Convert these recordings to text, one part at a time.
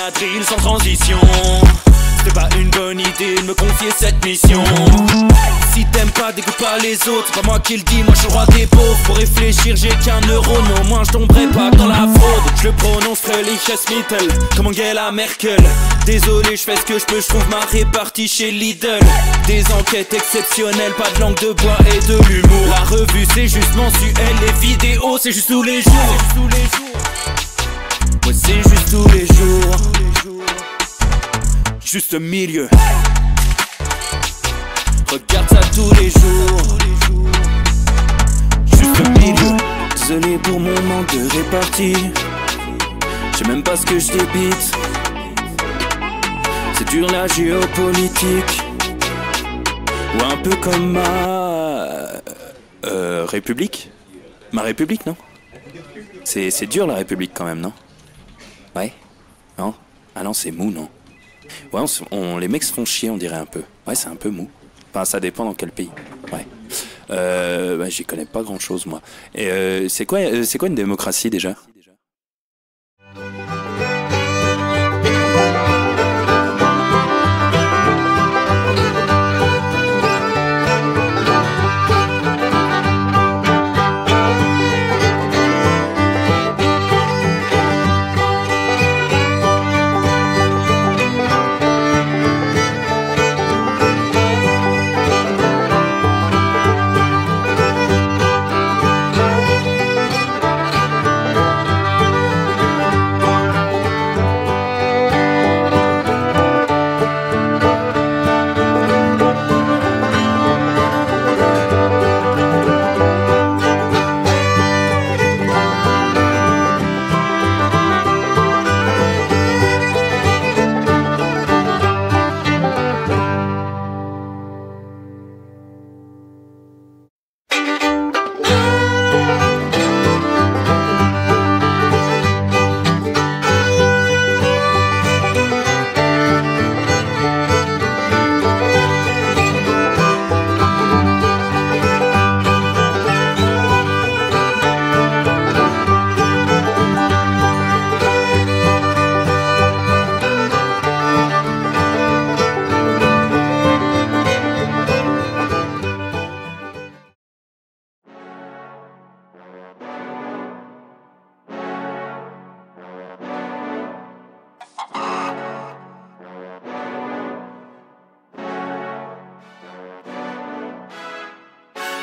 la drill sans transition. C'était pas une bonne idée de me confier cette mission. Si t'aimes pas, dégoûte pas les autres. C'est pas moi qui le dis, moi je suis le roi des pauvres. Pour réfléchir, j'ai qu'un euro, mais au moins je tomberai pas dans la fraude. Je le prononce Fröhliches Mittel, comme Angela Merkel. Désolé, je fais ce que je peux, je trouve ma répartie chez Lidl. Des enquêtes exceptionnelles, pas de langue de bois et de l'humour. La revue c'est juste mensuel, les vidéos c'est juste tous les jours. Moi c'est juste tous les jours. Juste milieu. Regarde ça tous les jours. Juste milieu. Désolé pour mon manque de répartie. Je sais même pas ce que je débite. C'est dur la géopolitique. Ou un peu comme ma... République. Ma République, non? C'est dur la République quand même, non? Ouais? Non? Ah non, c'est mou, non? Ouais, les mecs se font chier, on dirait un peu. Ouais, c'est un peu mou. Enfin, ça dépend dans quel pays. Ouais. Bah, j'y connais pas grand chose, moi. Et c'est quoi une démocratie déjà?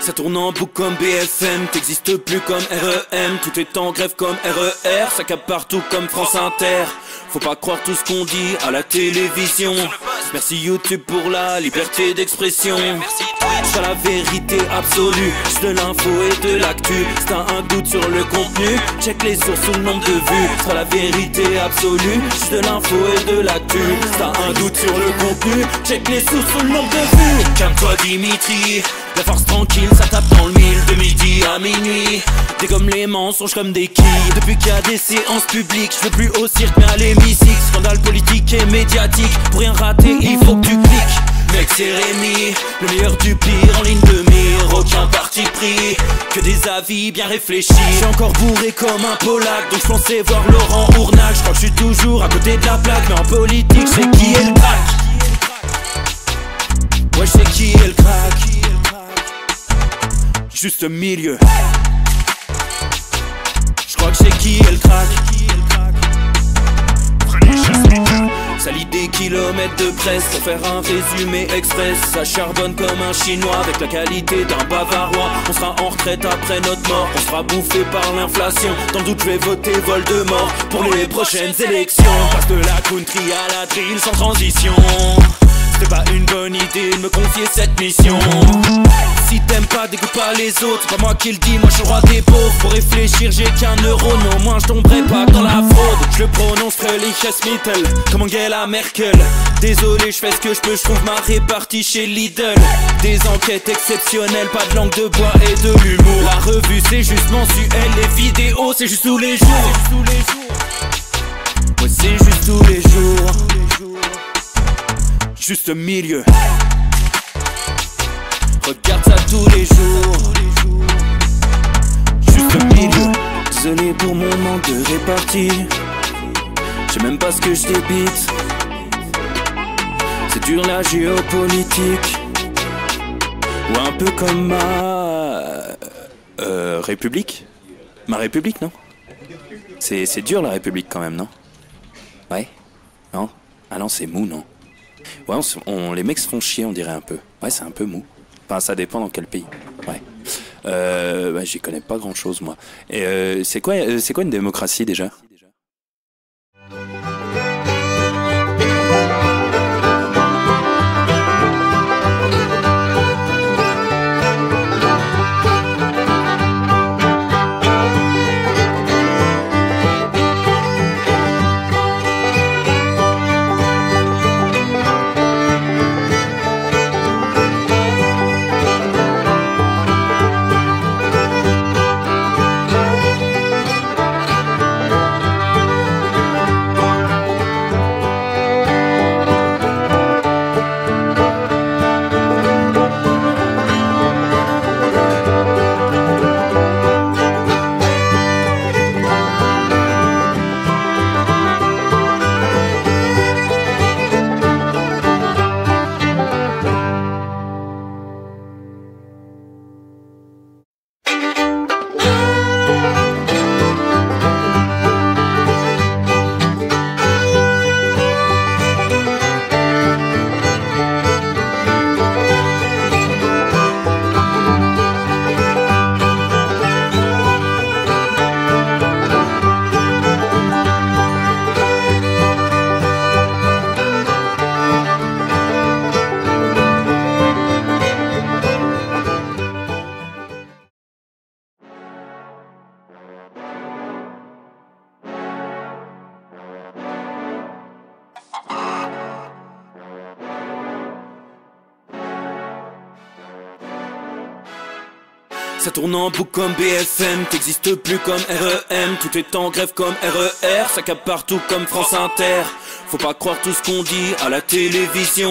Ça tourne en boucle comme BFM, t'existes plus comme REM. Tout est en grève comme RER, ça capte partout comme France Inter. Faut pas croire tout ce qu'on dit à la télévision. Merci YouTube pour la liberté d'expression. C'est pas la vérité absolue, juste de l'info et de l'actu. Si t'as un doute sur le contenu, check les sources ou le nombre de vues. C'est pas la vérité absolue, juste de l'info et de l'actu. Si t'as un doute sur le contenu, check les sources ou le nombre de vues. Calme-toi Dimitri, la force tranquille, ça tape dans le mille. De midi à minuit, dégomme les mensonges comme des quilles. Depuis qu'il y a des séances publiques, je veux plus au cirque mais à l'hémicycle. Scandale politique et médiatique, pour rien rater il faut que tu cliques. Mec c'est Rémi, le meilleur du pire en ligne de mire. Aucun parti pris, que des avis bien réfléchis. J'suis encore bourré comme un Polac, donc j'pensais voir Laurent Ournac. J'crois que j'suis toujours à côté de la plaque, mais en politique c'est qui est le crack. Ouais j'sais qui est le crack. Juste milieu. J'crois que c'est qui est le crack. Salit des kilomètres de presse pour faire un résumé express. Ça charbonne comme un chinois avec la qualité d'un bavarois. On sera en retraite après notre mort, on sera bouffé par l'inflation. Dans le doute je vais voter Voldemort pour les prochaines élections. Passe de la country à la drill sans transition. C'était pas une bonne idée de me confier cette mission. Si t'aimes pas, dégoûte pas les autres. C'est pas moi qui le dis, moi je suis le roi des pauvres. Pour réfléchir, j'ai qu'un euro, mais au moins je tomberai pas dans la fraude. Je le prononce Fröhliches Mittel, comme Angela Merkel. Désolé, je fais ce que je peux, je trouve ma répartie chez Lidl. Des enquêtes exceptionnelles, pas de langue de bois et de l'humour. La revue c'est juste mensuel, les vidéos c'est juste tous les jours. Ouais c'est juste tous les jours. Juste milieu. Regarde ça tous les jours. Juste milieu. Désolé pour mon manque de répartie. Je sais même pas ce que je débite. C'est dur la géopolitique. Ou un peu comme ma... République. Ma République, non? C'est dur la République quand même, non? Ouais? Non? Ah non, c'est mou, non? Ouais, les mecs se font chier, on dirait un peu. Ouais, c'est un peu mou. Enfin, ça dépend dans quel pays. Ouais. Bah, j'y connais pas grand chose, moi. Et c'est quoi une démocratie déjà? Ça tourne en boucle comme BFM, t'existes plus comme REM. Tout est en grève comme RER, ça capte partout comme France Inter. Faut pas croire tout ce qu'on dit à la télévision.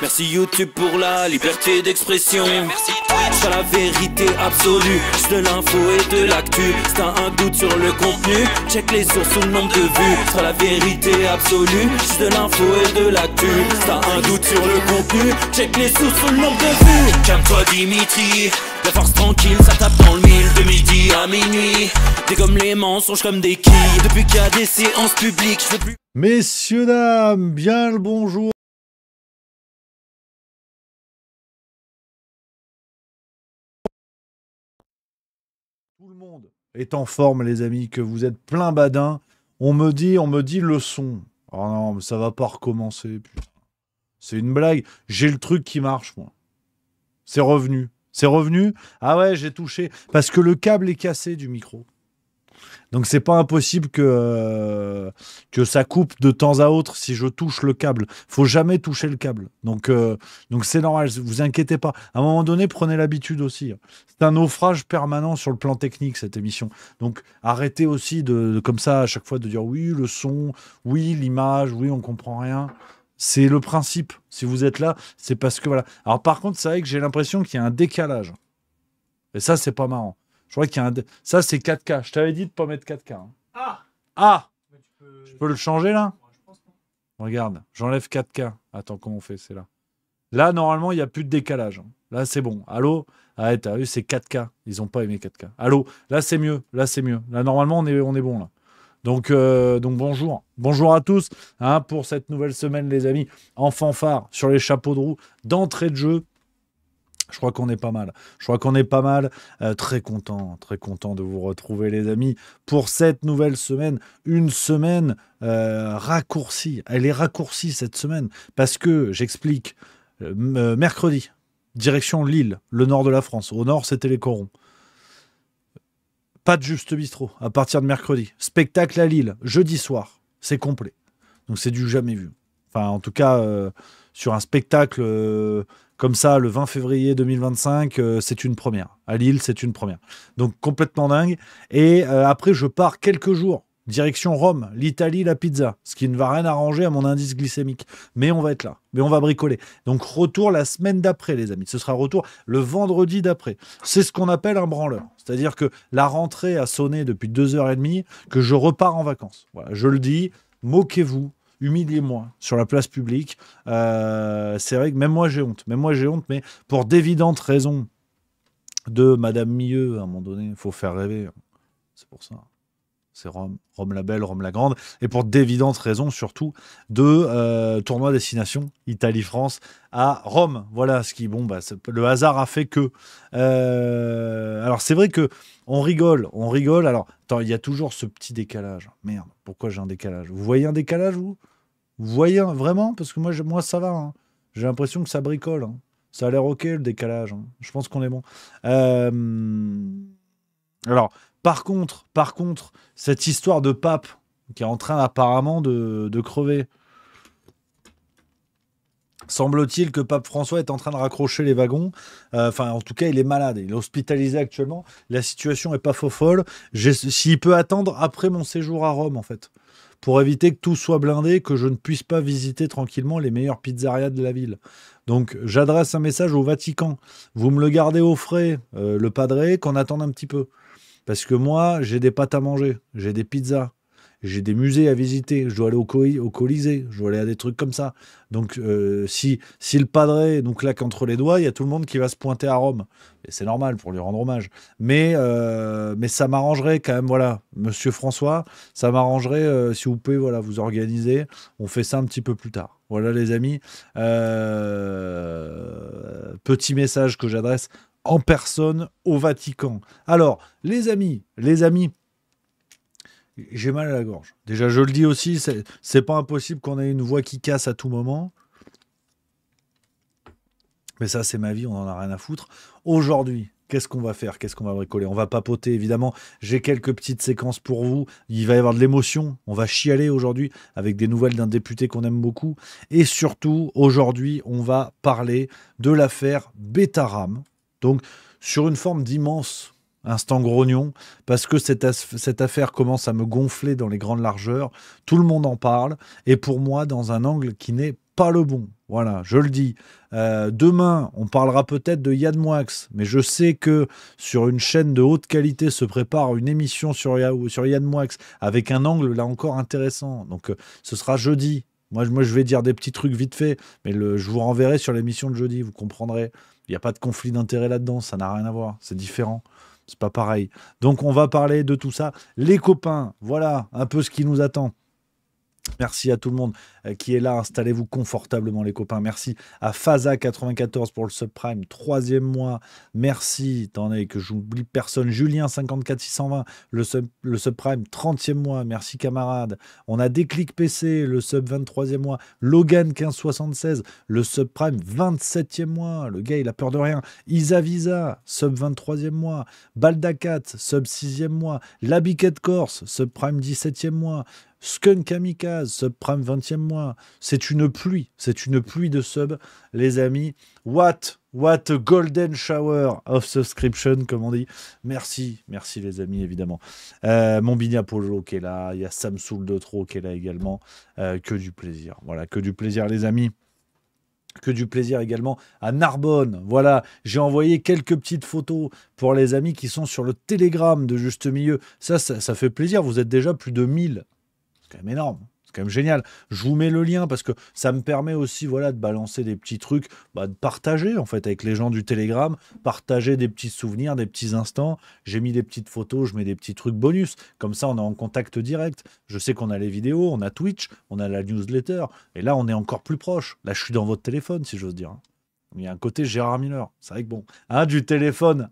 Merci YouTube pour la liberté d'expression. C'est pas la vérité absolue, c'est de l'info et de l'actu. Si t'as un doute sur le contenu, check les sources ou le nombre de vues. C'est pas la vérité absolue, c'est de l'info et de l'actu. Si t'as un doute sur le contenu, check les sources ou le nombre de vues. Calme-toi Dimitri, la force tranquille, ça tape dans le mille. De midi à minuit, t'es comme les mensonges comme des quilles. Depuis qu'il y a des séances publiques, je veux plus. Messieurs, dames, bien le bonjour. Tout le monde est en forme, les amis, que vous êtes plein badin. On me dit le son. Oh non, mais ça va pas recommencer, putain. C'est une blague. J'ai le truc qui marche, moi. C'est revenu. C'est revenu. Ah ouais, j'ai touché. Parce que le câble est cassé du micro. Donc c'est pas impossible que ça coupe de temps à autre si je touche le câble. Faut jamais toucher le câble. Donc c'est normal, vous inquiétez pas. À un moment donné, prenez l'habitude aussi. C'est un naufrage permanent sur le plan technique, cette émission. Donc arrêtez aussi de comme ça à chaque fois de dire oui, le son, oui, l'image, oui, on comprend rien. C'est le principe. Si vous êtes là, c'est parce que voilà. Alors par contre, c'est vrai que j'ai l'impression qu'il y a un décalage. Et ça, c'est pas marrant. Je crois qu'il y a un... Ça, c'est 4K. Je t'avais dit de pas mettre 4K. Hein. Ah Je peux le changer, là? Regarde, j'enlève 4K. Attends, comment on fait? C'est là. Là, normalement, il n'y a plus de décalage. Là, c'est bon. Allô? Ah, t'as vu, c'est 4K. Ils n'ont pas aimé 4K. Allô? Là, c'est mieux. Là, c'est mieux. Là, normalement, on est bon, là. Donc bonjour. Bonjour à tous pour cette nouvelle semaine, les amis. En fanfare, sur les chapeaux de roue, d'entrée de jeu. Je crois qu'on est pas mal. Très content de vous retrouver, les amis, pour cette nouvelle semaine. Une semaine raccourcie. Elle est raccourcie cette semaine parce que, j'explique, mercredi, direction Lille, le nord de la France. Au nord, c'était les Corons. Pas de Juste Bistrot à partir de mercredi. Spectacle à Lille, jeudi soir. C'est complet. Donc c'est du jamais vu. Enfin, en tout cas, sur un spectacle... comme ça, le 20 février 2025, c'est une première. À Lille, c'est une première. Donc, complètement dingue. Et après, je pars quelques jours. Direction Rome, l'Italie, la pizza. Ce qui ne va rien arranger à mon indice glycémique. Mais on va être là. Mais on va bricoler. Donc, retour la semaine d'après, les amis. Ce sera retour le vendredi d'après. C'est ce qu'on appelle un branleur. C'est-à-dire que la rentrée a sonné depuis 2h30, que je repars en vacances. Voilà, je le dis. moquez-vous, humiliez-moi sur la place publique. C'est vrai que même moi j'ai honte, mais pour d'évidentes raisons de Madame Milleux, à un moment donné, il faut faire rêver. C'est pour ça. C'est Rome, Rome la Belle, Rome la Grande, et pour d'évidentes raisons surtout de tournoi destination Italie-France à Rome. Voilà ce qui, bon, bah, le hasard a fait que. Alors c'est vrai que on rigole. Alors, attends, il y a toujours ce petit décalage. Merde, pourquoi j'ai un décalage? Vous voyez un décalage, vous? Vous voyez vraiment? Parce que moi ça va, hein. J'ai l'impression que ça bricole, hein. Ça a l'air ok le décalage, hein. Je pense qu'on est bon. Euh, alors, par contre, cette histoire de pape qui est en train apparemment de crever. Semble-t-il que Pape François est en train de raccrocher les wagons. Enfin, en tout cas, il est malade. Il est hospitalisé actuellement. La situation est pas faux folle. S'il peut attendre après mon séjour à Rome, en fait, pour éviter que tout soit blindé, que je ne puisse pas visiter tranquillement les meilleures pizzerias de la ville. Donc, j'adresse un message au Vatican. Vous me le gardez au frais, le padré, qu'on attende un petit peu. Parce que moi, j'ai des pâtes à manger, j'ai des pizzas, j'ai des musées à visiter, je dois aller au Colisée, je dois aller à des trucs comme ça. Donc, si le padré nous claque entre les doigts, il y a tout le monde qui va se pointer à Rome. Et c'est normal pour lui rendre hommage. Mais ça m'arrangerait quand même, voilà, Monsieur François, ça m'arrangerait si vous pouvez voilà, vous organiser. On fait ça un petit peu plus tard. Voilà les amis. Petit message que j'adresse en personne au Vatican. Alors, les amis, j'ai mal à la gorge. Déjà, je le dis aussi, c'est pas impossible qu'on ait une voix qui casse à tout moment. Mais ça, c'est ma vie, on en a rien à foutre. Aujourd'hui, qu'est-ce qu'on va faire? Qu'est-ce qu'on va bricoler? On va papoter, évidemment. J'ai quelques petites séquences pour vous. Il va y avoir de l'émotion. On va chialer aujourd'hui avec des nouvelles d'un député qu'on aime beaucoup. Et surtout, aujourd'hui, on va parler de l'affaire Betaram. Donc, sur une forme d'immense instant grognon, parce que cette affaire commence à me gonfler dans les grandes largeurs. Tout le monde en parle. Et pour moi, dans un angle qui n'est pas le bon. Voilà, je le dis. Demain, on parlera peut-être de Yann Moix, mais je sais que sur une chaîne de haute qualité se prépare une émission sur Yann Moix avec un angle là encore intéressant. Donc, ce sera jeudi. Moi, je vais dire des petits trucs vite fait, mais je vous renverrai sur l'émission de jeudi, vous comprendrez. Il n'y a pas de conflit d'intérêt là-dedans, ça n'a rien à voir, c'est différent. C'est pas pareil. Donc, on va parler de tout ça. Les copains, voilà un peu ce qui nous attend. Merci à tout le monde qui est là. Installez-vous confortablement, les copains. Merci à Faza94 pour le subprime, 3e mois. Merci. Attendez, que j'oublie personne. Julien54620, le subprime, 30e mois. Merci, camarade. On a Déclic PC, le sub 23e mois. Logan1576, le subprime, 27e mois. Le gars, il a peur de rien. Isavisa, sub 23e mois. Baldacat, sub 6e mois. Labiquette Corse, subprime, 17e mois. Skunk Kamikaze, subprime 20e mois. C'est une pluie de subs, les amis. What a golden shower of subscription, comme on dit. Merci les amis, évidemment. Mon Bigna Polo qui est là, il y a Samsoul de Trop qui est là également. Que du plaisir, voilà, que du plaisir, les amis. Que du plaisir également à Narbonne. Voilà, j'ai envoyé quelques petites photos pour les amis qui sont sur le Telegram de Juste Milieu. Ça fait plaisir, vous êtes déjà plus de 1000. C'est quand même énorme, c'est quand même génial. Je vous mets le lien parce que ça me permet aussi voilà, de balancer des petits trucs, de partager en fait avec les gens du Telegram, partager des petits souvenirs, des petits instants. J'ai mis des petites photos, je mets des petits trucs bonus. Comme ça, on est en contact direct. Je sais qu'on a les vidéos, on a Twitch, on a la newsletter. Et là, on est encore plus proche. Là, je suis dans votre téléphone, si j'ose dire. Il y a un côté Gérard Miller. C'est vrai que bon, du téléphone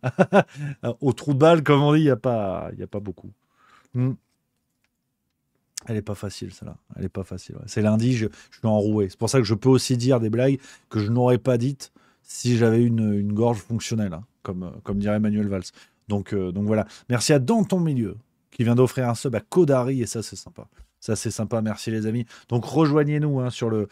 au trou de balle, comme on dit, il n'y a pas beaucoup. Elle est pas facile, celle-là. Elle est pas facile. Ouais. C'est lundi, je suis enroué. C'est pour ça que je peux aussi dire des blagues que je n'aurais pas dites si j'avais une gorge fonctionnelle, hein, comme dirait Manuel Valls. Donc voilà. Merci à Dans ton milieu qui vient d'offrir un sub à Kodari et ça c'est sympa. Ça c'est sympa, merci les amis. Donc rejoignez-nous hein, sur le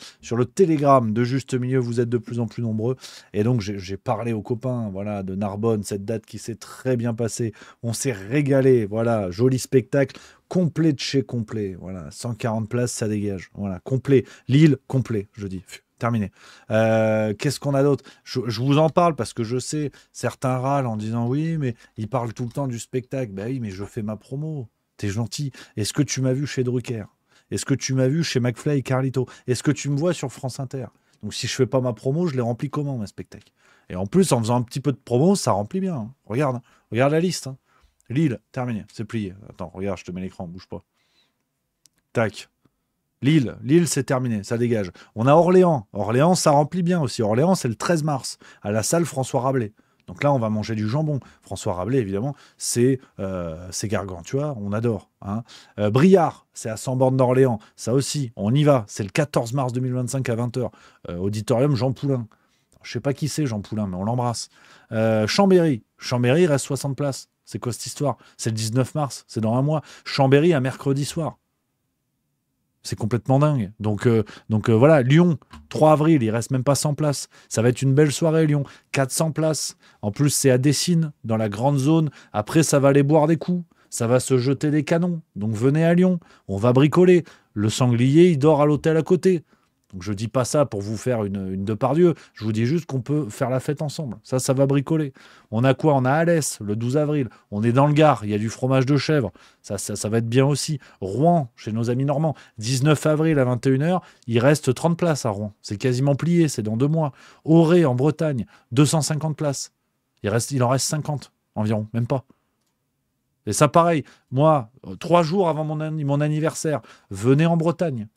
Telegram de Juste Milieu, vous êtes de plus en plus nombreux. Et donc j'ai parlé aux copains voilà, de Narbonne, cette date qui s'est très bien passée. On s'est régalé, voilà, joli spectacle. Complet de chez complet, voilà, 140 places, ça dégage, voilà, complet, Lille, complet, je dis, terminé. Qu'est-ce qu'on a d'autre? Je vous en parle parce que je sais, certains râlent en disant oui, mais ils parlent tout le temps du spectacle. Ben oui, mais je fais ma promo, t'es gentil. Est-ce que tu m'as vu chez Drucker? Est-ce que tu m'as vu chez McFly et Carlito? Est-ce que tu me vois sur France Inter? Donc si je fais pas ma promo, je les remplis comment, mes spectacles? Et en plus, en faisant un petit peu de promo, ça remplit bien. Hein. Regarde la liste. Hein. Lille, terminé, c'est plié. Attends, regarde, je te mets l'écran, bouge pas. Tac. Lille, c'est terminé, ça dégage. On a Orléans. Orléans, ça remplit bien aussi. Orléans, c'est le 13 mars, à la salle François Rabelais. Donc là, on va manger du jambon. François Rabelais, évidemment, c'est gargantua, on adore. Hein. Briard, c'est à 100 bornes d'Orléans. Ça aussi, on y va. C'est le 14 mars 2025 à 20h. Auditorium Jean Poulain. Je sais pas qui c'est, Jean Poulain, mais on l'embrasse. Chambéry, il reste 60 places. C'est quoi cette histoire? C'est le 19 mars, c'est dans un mois. Chambéry, un mercredi soir. C'est complètement dingue. Donc voilà, Lyon, 3 avril, il reste même pas 100 places. Ça va être une belle soirée, Lyon. 400 places. En plus, c'est à Dessines, dans la grande zone. Après, ça va aller boire des coups. Ça va se jeter des canons. Donc venez à Lyon. On va bricoler. Le sanglier, il dort à l'hôtel à côté. Donc je dis pas ça pour vous faire une Depardieu. Je vous dis juste qu'on peut faire la fête ensemble. Ça va bricoler. On a quoi? On a Alès, le 12 avril. On est dans le Gard. Il y a du fromage de chèvre. Ça va être bien aussi. Rouen, chez nos amis normands. 19 avril à 21h. Il reste 30 places à Rouen. C'est quasiment plié. C'est dans 2 mois. Auray, en Bretagne. 250 places. Il en reste 50 environ. Même pas. Et ça, pareil. Moi, 3 jours avant mon anniversaire, venez en Bretagne.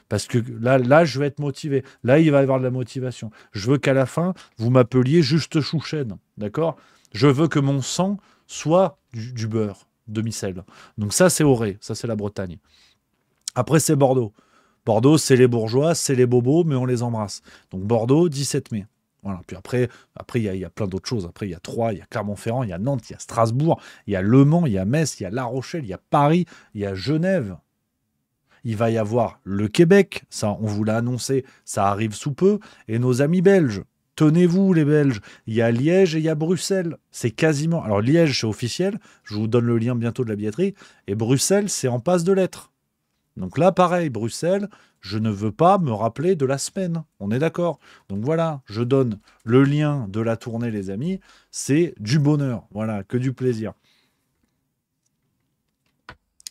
Parce que là, je vais être motivé. Là, il va y avoir de la motivation. Je veux qu'à la fin, vous m'appeliez juste Chouchen. D'accord? Je veux que mon sang soit du beurre, demi-sel. Donc ça, c'est Auray. Ça, c'est la Bretagne. Après, c'est Bordeaux. Bordeaux, c'est les bourgeois, c'est les bobos, mais on les embrasse. Donc Bordeaux, 17 mai. Voilà. Puis après, il y a plein d'autres choses. Après, il y a Troyes, il y a Clermont-Ferrand, il y a Nantes, il y a Strasbourg, il y a Le Mans, il y a Metz, il y a La Rochelle, il y a Paris, il y a Genève. Il va y avoir le Québec, ça on vous l'a annoncé, ça arrive sous peu, et nos amis belges. Tenez-vous les Belges, il y a Liège et il y a Bruxelles. C'est quasiment... Alors Liège c'est officiel, je vous donne le lien bientôt de la billetterie, et Bruxelles c'est en passe de l'être. Donc là pareil, Bruxelles, je ne veux pas me rappeler de la semaine, on est d'accord. Donc voilà, je donne le lien de la tournée les amis, c'est du bonheur, voilà, que du plaisir.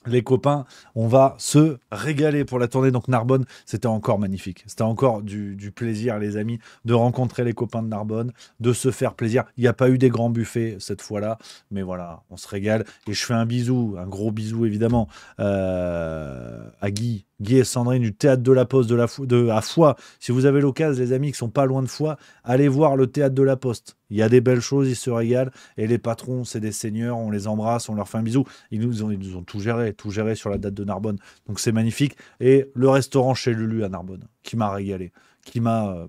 Les copains, on va se régaler pour la tournée. Donc Narbonne, c'était encore magnifique. C'était encore du plaisir, les amis, de rencontrer les copains de Narbonne, de se faire plaisir. Il n'y a pas eu des grands buffets cette fois-là, mais voilà, on se régale. Et je fais un bisou, un gros bisou évidemment, à Guy et Sandrine du Théâtre de la Poste à Foix. Si vous avez l'occasion, les amis qui sont pas loin de Foix, allez voir le Théâtre de la Poste. Il y a des belles choses, ils se régalent. Et les patrons, c'est des seigneurs, on les embrasse, on leur fait un bisou. Ils nous ont tout géré sur la date de Narbonne. Donc c'est magnifique. Et le restaurant chez Lulu à Narbonne, qui m'a régalé, qui m'a...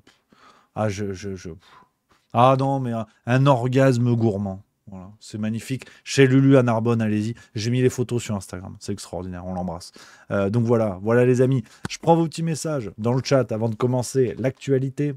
Ah non, mais un orgasme gourmand. Voilà, c'est magnifique. Chez Lulu à Narbonne, allez-y. J'ai mis les photos sur Instagram. C'est extraordinaire, on l'embrasse. Donc voilà les amis. Je prends vos petits messages dans le chat avant de commencer l'actualité.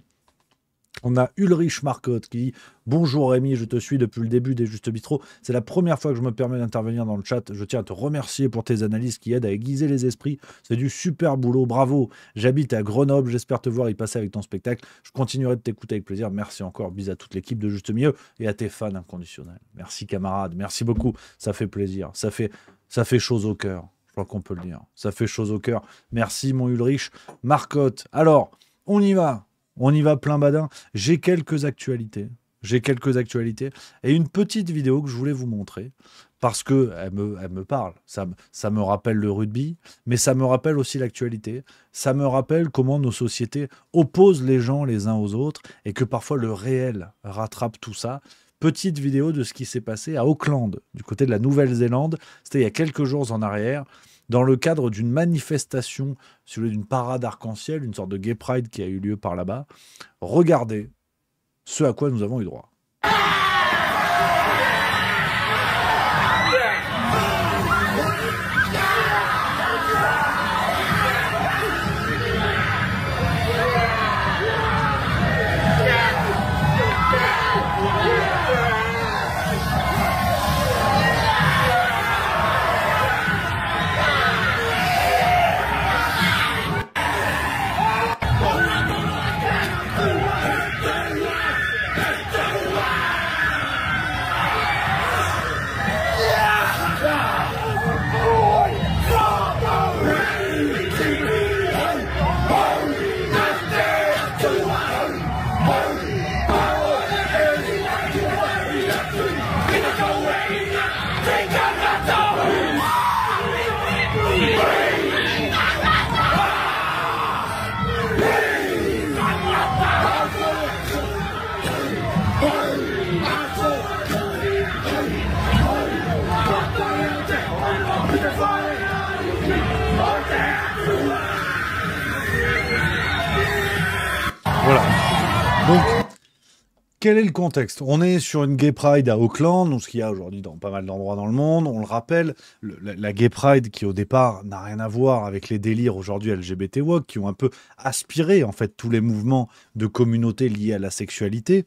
On a Ulrich Marcotte qui dit « Bonjour Rémi, je te suis depuis le début des Juste Bistro. C'est la première fois que je me permets d'intervenir dans le chat. Je tiens à te remercier pour tes analyses qui aident à aiguiser les esprits. C'est du super boulot, bravo. J'habite à Grenoble, j'espère te voir y passer avec ton spectacle. Je continuerai de t'écouter avec plaisir. Merci encore, bis à toute l'équipe de Juste Milieu et à tes fans inconditionnels. Merci camarades, merci beaucoup. Ça fait plaisir, ça fait chose au cœur. Je crois qu'on peut le dire. Ça fait chose au cœur. Merci mon Ulrich Marcotte. Alors, on y va. On y va plein badin. J'ai quelques actualités. Et une petite vidéo que je voulais vous montrer parce que elle me parle. Ça me rappelle le rugby, mais ça me rappelle aussi l'actualité. Ça me rappelle comment nos sociétés opposent les gens les uns aux autres et que parfois le réel rattrape tout ça. Petite vidéo de ce qui s'est passé à Auckland, du côté de la Nouvelle-Zélande. C'était il y a quelques jours en arrière. Dans le cadre d'une manifestation, d'une parade arc-en-ciel, une sorte de gay pride qui a eu lieu par là-bas. Regardez ce à quoi nous avons eu droit. Donc, quel est le contexte? On est sur une Gay Pride à Auckland, donc ce qu'il y a aujourd'hui dans pas mal d'endroits dans le monde. On le rappelle, la Gay Pride qui au départ n'a rien à voir avec les délires aujourd'hui LGBT woke, qui ont un peu aspiré en fait tous les mouvements de communauté liés à la sexualité.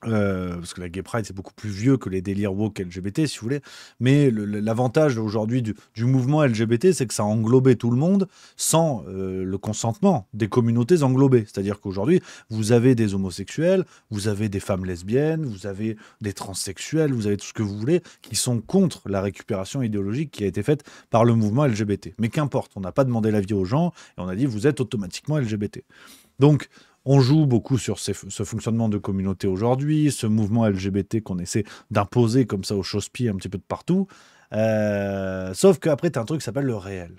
Parce que la Gay Pride c'est beaucoup plus vieux que les délires woke LGBT si vous voulez, mais l'avantage aujourd'hui du mouvement LGBT c'est que ça a englobé tout le monde sans le consentement des communautés englobées, c'est-à-dire qu'aujourd'hui vous avez des homosexuels, vous avez des femmes lesbiennes, vous avez des transsexuels, vous avez tout ce que vous voulez qui sont contre la récupération idéologique qui a été faite par le mouvement LGBT, mais qu'importe, on n'a pas demandé l'avis aux gens et on a dit vous êtes automatiquement LGBT. Donc on joue beaucoup sur ce fonctionnement de communauté aujourd'hui, ce mouvement LGBT qu'on essaie d'imposer comme ça aux chausse-pieds un petit peu de partout. Sauf qu'après, tu as un truc qui s'appelle le réel.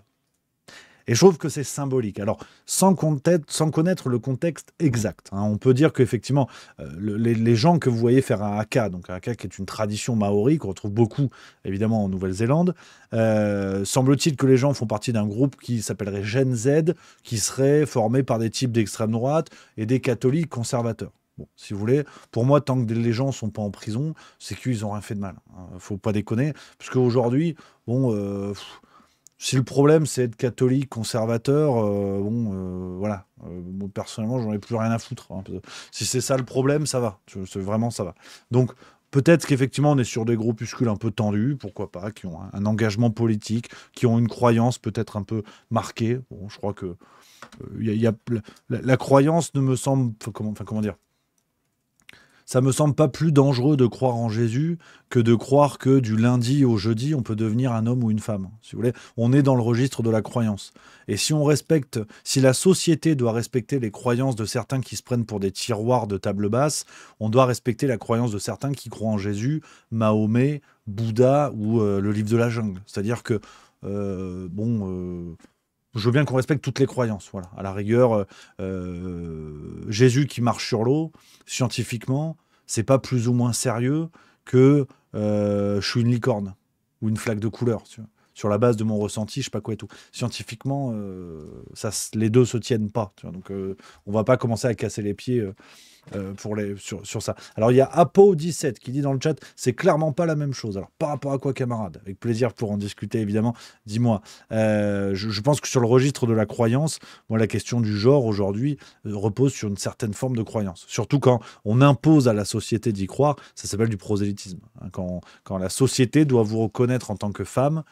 Et je trouve que c'est symbolique. Alors, sans connaître le contexte exact, hein, on peut dire qu'effectivement, les gens que vous voyez faire un haka, donc un haka qui est une tradition maori, qu'on retrouve beaucoup, évidemment, en Nouvelle-Zélande, semble-t-il que les gens font partie d'un groupe qui s'appellerait Gen Z, qui serait formé par des types d'extrême droite et des catholiques conservateurs. Bon, si vous voulez, pour moi, tant que les gens ne sont pas en prison, c'est qu'ils n'ont rien fait de mal. Hein. Faut pas déconner, parce qu'aujourd'hui, bon... si le problème c'est être catholique, conservateur, voilà. Moi, personnellement, j'en ai plus rien à foutre. Hein. Si c'est ça le problème, ça va. Vraiment, ça va. Donc, peut-être qu'effectivement, on est sur des groupuscules un peu tendus, pourquoi pas, qui ont un engagement politique, qui ont une croyance peut-être un peu marquée. Bon, je crois que la croyance ne me semble... comment dire? Ça me semble pas plus dangereux de croire en Jésus que de croire que du lundi au jeudi, on peut devenir un homme ou une femme. Si vous voulez, on est dans le registre de la croyance. Et si la société doit respecter les croyances de certains qui se prennent pour des tiroirs de table basse, on doit respecter la croyance de certains qui croient en Jésus, Mahomet, Bouddha ou le livre de la jungle. C'est-à-dire que, je veux bien qu'on respecte toutes les croyances. Voilà. À la rigueur, Jésus qui marche sur l'eau, scientifiquement, c'est pas plus ou moins sérieux que je suis une licorne ou une flaque de couleur. Tu vois. Sur la base de mon ressenti, je sais pas quoi et tout. Scientifiquement, les deux se tiennent pas. Tu vois. Donc, on va pas commencer à casser les pieds sur ça. Alors, il y a Apo17 qui dit dans le chat, c'est clairement pas la même chose. Alors, par rapport à quoi, camarade? Avec plaisir pour en discuter, évidemment. Dis-moi. Je pense que sur le registre de la croyance, moi, la question du genre, aujourd'hui, repose sur une certaine forme de croyance. Surtout quand on impose à la société d'y croire, ça s'appelle du prosélytisme. Hein, quand la société doit vous reconnaître en tant que femme,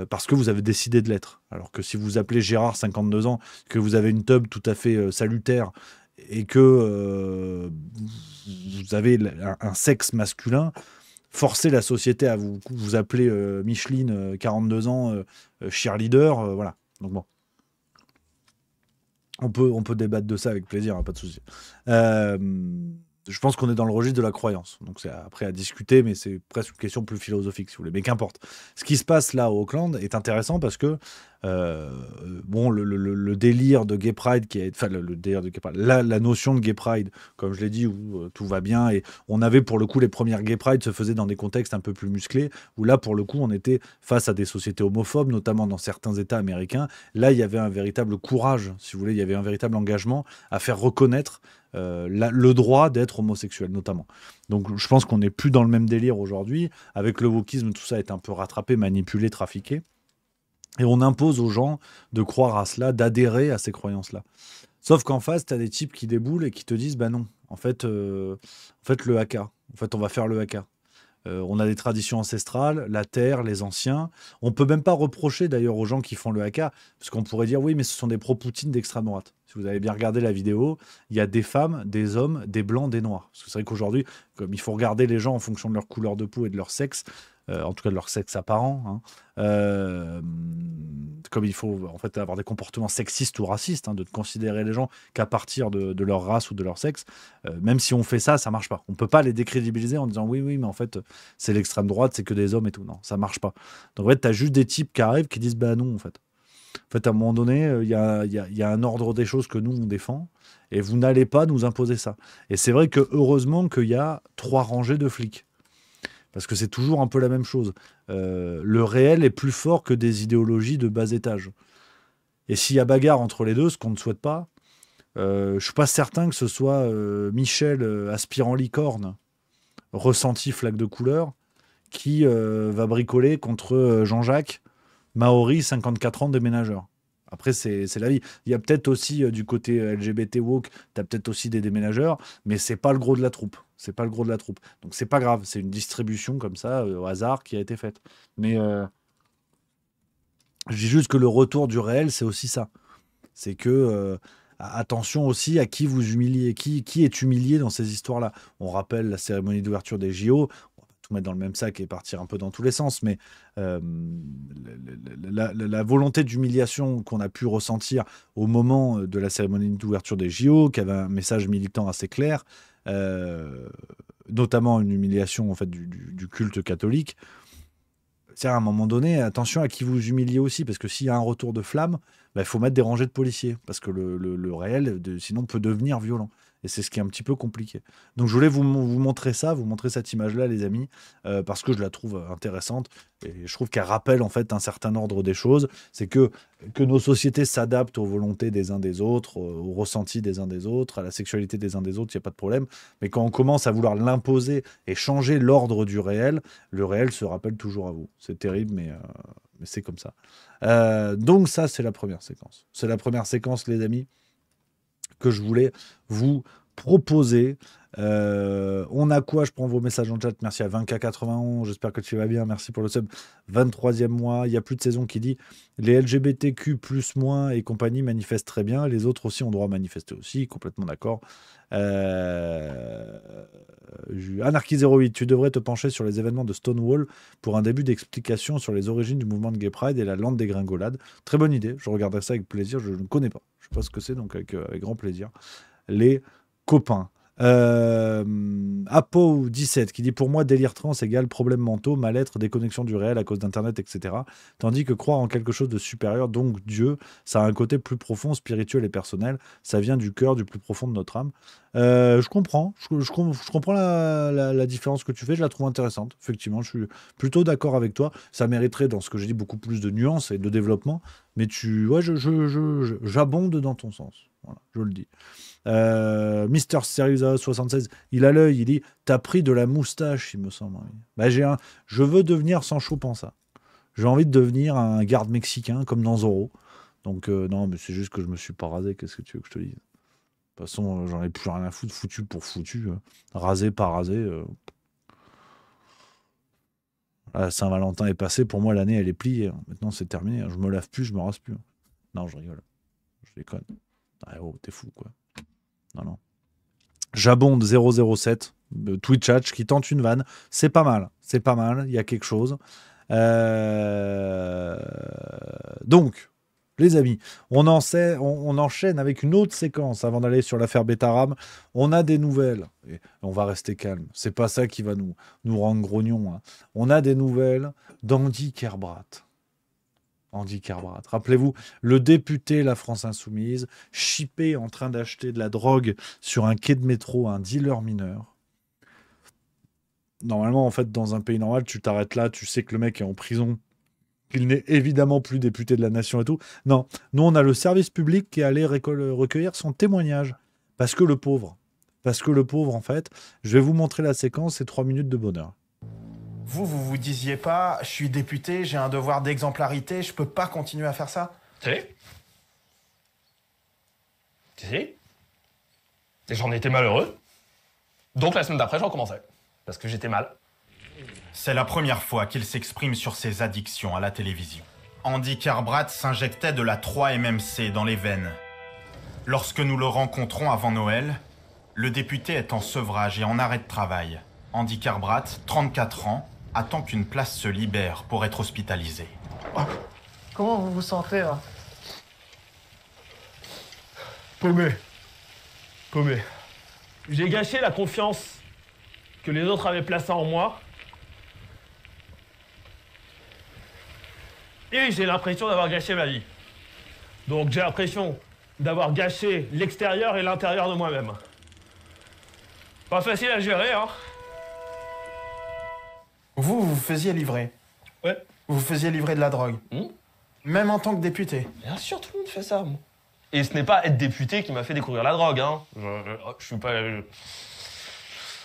parce que vous avez décidé de l'être. Alors que si vous appelez Gérard, 52 ans, que vous avez une teub tout à fait salutaire, et que vous avez un sexe masculin, forcer la société à vous appeler Micheline, 42 ans, cheerleader, voilà. Donc bon. On peut débattre de ça avec plaisir, hein, pas de souci. Je pense qu'on est dans le registre de la croyance. Donc c'est après à discuter, mais c'est presque une question plus philosophique, si vous voulez. Mais qu'importe. Ce qui se passe là au Auckland est intéressant parce que le délire de Gay Pride le délire de Gay Pride, la notion de Gay Pride, comme je l'ai dit, où tout va bien, et on avait pour le coup les premières Gay Pride se faisaient dans des contextes un peu plus musclés, où là pour le coup on était face à des sociétés homophobes, notamment dans certains États américains. Là il y avait un véritable courage, si vous voulez, il y avait un véritable engagement à faire reconnaître le droit d'être homosexuel notamment. Donc je pense qu'on n'est plus dans le même délire aujourd'hui. Avec le wokisme, tout ça est un peu rattrapé, manipulé, trafiqué. Et on impose aux gens de croire à cela, d'adhérer à ces croyances-là. Sauf qu'en face, tu as des types qui déboulent et qui te disent, bah non, en fait le haka. En fait, on va faire le haka. On a des traditions ancestrales, la terre, les anciens. On peut même pas reprocher d'ailleurs aux gens qui font le haka, parce qu'on pourrait dire oui, mais ce sont des pro-Poutine d'extrême droite. Si vous avez bien regardé la vidéo, il y a des femmes, des hommes, des blancs, des noirs. Parce que c'est vrai qu'aujourd'hui, comme il faut regarder les gens en fonction de leur couleur de peau et de leur sexe, en tout cas de leur sexe apparent, hein, comme il faut en fait avoir des comportements sexistes ou racistes, hein, de considérer les gens qu'à partir de leur race ou de leur sexe, même si on fait ça, ça marche pas. On peut pas les décrédibiliser en disant oui, mais en fait c'est l'extrême droite, c'est que des hommes et tout. Non, ça marche pas. Donc en fait, tu as juste des types qui arrivent qui disent bah non en fait. En fait, à un moment donné, il y a un ordre des choses que nous, on défend, et vous n'allez pas nous imposer ça. Et c'est vrai que heureusement qu'il y a 3 rangées de flics. Parce que c'est toujours un peu la même chose. Le réel est plus fort que des idéologies de bas étage. Et s'il y a bagarre entre les deux, ce qu'on ne souhaite pas, je suis pas certain que ce soit Michel, aspirant licorne, ressenti flaque de couleur, qui va bricoler contre Jean-Jacques, Maori, 54 ans, déménageur. Après, c'est la vie. Il y a peut-être aussi du côté LGBT woke, tu as peut-être aussi des déménageurs, mais c'est pas le gros de la troupe. C'est pas le gros de la troupe. Donc c'est pas grave, c'est une distribution comme ça, au hasard, qui a été faite. Mais je dis juste que le retour du réel, c'est aussi ça. C'est que attention aussi à qui vous humiliez, qui est humilié dans ces histoires-là. On rappelle la cérémonie d'ouverture des JO, on va pas tout mettre dans le même sac et partir un peu dans tous les sens, mais la volonté d'humiliation qu'on a pu ressentir au moment de la cérémonie d'ouverture des JO, qui avait un message militant assez clair, notamment une humiliation en fait du culte catholique. C'est à un moment donné, attention à qui vous humiliez aussi, parce que s'il y a un retour de flamme, il faut mettre des rangées de policiers, parce que le réel, sinon, peut devenir violent. Et c'est ce qui est un petit peu compliqué. Donc je voulais vous montrer ça, vous montrer cette image-là, les amis, parce que je la trouve intéressante, et je trouve qu'elle rappelle en fait un certain ordre des choses. C'est que nos sociétés s'adaptent aux volontés des uns des autres, aux ressentis des uns des autres, à la sexualité des uns des autres, il n'y a pas de problème. Mais quand on commence à vouloir l'imposer et changer l'ordre du réel, le réel se rappelle toujours à vous. C'est terrible, mais c'est comme ça. Donc ça, c'est la première séquence. C'est la première séquence, les amis, que je voulais vous proposer. On a quoi? Je prends vos messages en chat. Merci à 20K91. J'espère que tu vas bien. Merci pour le sub. 23e mois. Il y a plus de saison qui dit les LGBTQ plus moins et compagnie manifestent très bien. Les autres aussi ont droit à manifester aussi. Complètement d'accord. Anarchy08, tu devrais te pencher sur les événements de Stonewall pour un début d'explication sur les origines du mouvement de Gay Pride et la lente dégringolade. Très bonne idée. Je regarderai ça avec plaisir. Je ne connais pas. Je ne sais pas ce que c'est, donc avec grand plaisir. Les copains. Apo17 qui dit pour moi délire trans égale problèmes mentaux, mal-être, déconnexion du réel à cause d'internet, etc. Tandis que croire en quelque chose de supérieur, donc Dieu, ça a un côté plus profond, spirituel et personnel. Ça vient du cœur, du plus profond de notre âme. Je comprends, je comprends la différence que tu fais, je la trouve intéressante. Effectivement, je suis plutôt d'accord avec toi. Ça mériterait dans ce que j'ai dit beaucoup plus de nuances et de développement, mais j'abonde dans ton sens. Voilà, je le dis. Mister Serious 76, il a l'œil, il dit t'as pris de la moustache, il me semble. Bah, je veux devenir Sancho Panza. J'ai envie de devenir un garde mexicain comme dans Zorro. Donc non, mais c'est juste que je me suis pas rasé. Qu'est-ce que tu veux que je te dise? De toute façon, j'en ai plus rien à foutre, foutu pour foutu. Rasé, pas rasé. Saint-Valentin est passé, pour moi l'année elle est pliée. Maintenant c'est terminé. Je me lave plus, je me rase plus. Non, je rigole. Je déconne. Ah, oh, t'es fou quoi. Non. Jabonde 007, Twitch Hatch qui tente une vanne. C'est pas mal, il y a quelque chose. Donc, les amis, on enchaîne avec une autre séquence avant d'aller sur l'affaire Betaram. On a des nouvelles. Et on va rester calme. C'est pas ça qui va nous rendre grognons. Hein. On a des nouvelles d'Andy Kerbrat. Andy Kerbrat. Rappelez-vous, le député La France Insoumise, chippé en train d'acheter de la drogue sur un quai de métro à un dealer mineur. Normalement, en fait, dans un pays normal, tu t'arrêtes là, tu sais que le mec est en prison, qu'il n'est évidemment plus député de la nation et tout. Non, nous, on a le service public qui est allé recueillir son témoignage. Parce que le pauvre, en fait, je vais vous montrer la séquence, c'est 3 minutes de bonheur. Vous disiez pas, je suis député, j'ai un devoir d'exemplarité, je peux pas continuer à faire ça? Si. Et j'en étais malheureux. Donc la semaine d'après, j'en commençais. Parce que j'étais mal. C'est la première fois qu'il s'exprime sur ses addictions à la télévision. Andy Kerbrat s'injectait de la 3-MMC dans les veines. Lorsque nous le rencontrons avant Noël, le député est en sevrage et en arrêt de travail. Andy Kerbrat, 34 ans, attend qu'une place se libère pour être hospitalisé. Oh. Comment vous vous sentez là? Paumé. J'ai gâché la confiance que les autres avaient placée en moi. Et j'ai l'impression d'avoir gâché ma vie. Donc j'ai l'impression d'avoir gâché l'extérieur et l'intérieur de moi-même. Pas facile à gérer, hein. Vous vous faisiez livrer. Ouais. Vous faisiez livrer de la drogue. Même en tant que député. Bien sûr, tout le monde fait ça, moi. Et ce n'est pas être député qui m'a fait découvrir la drogue, hein. Je suis pas...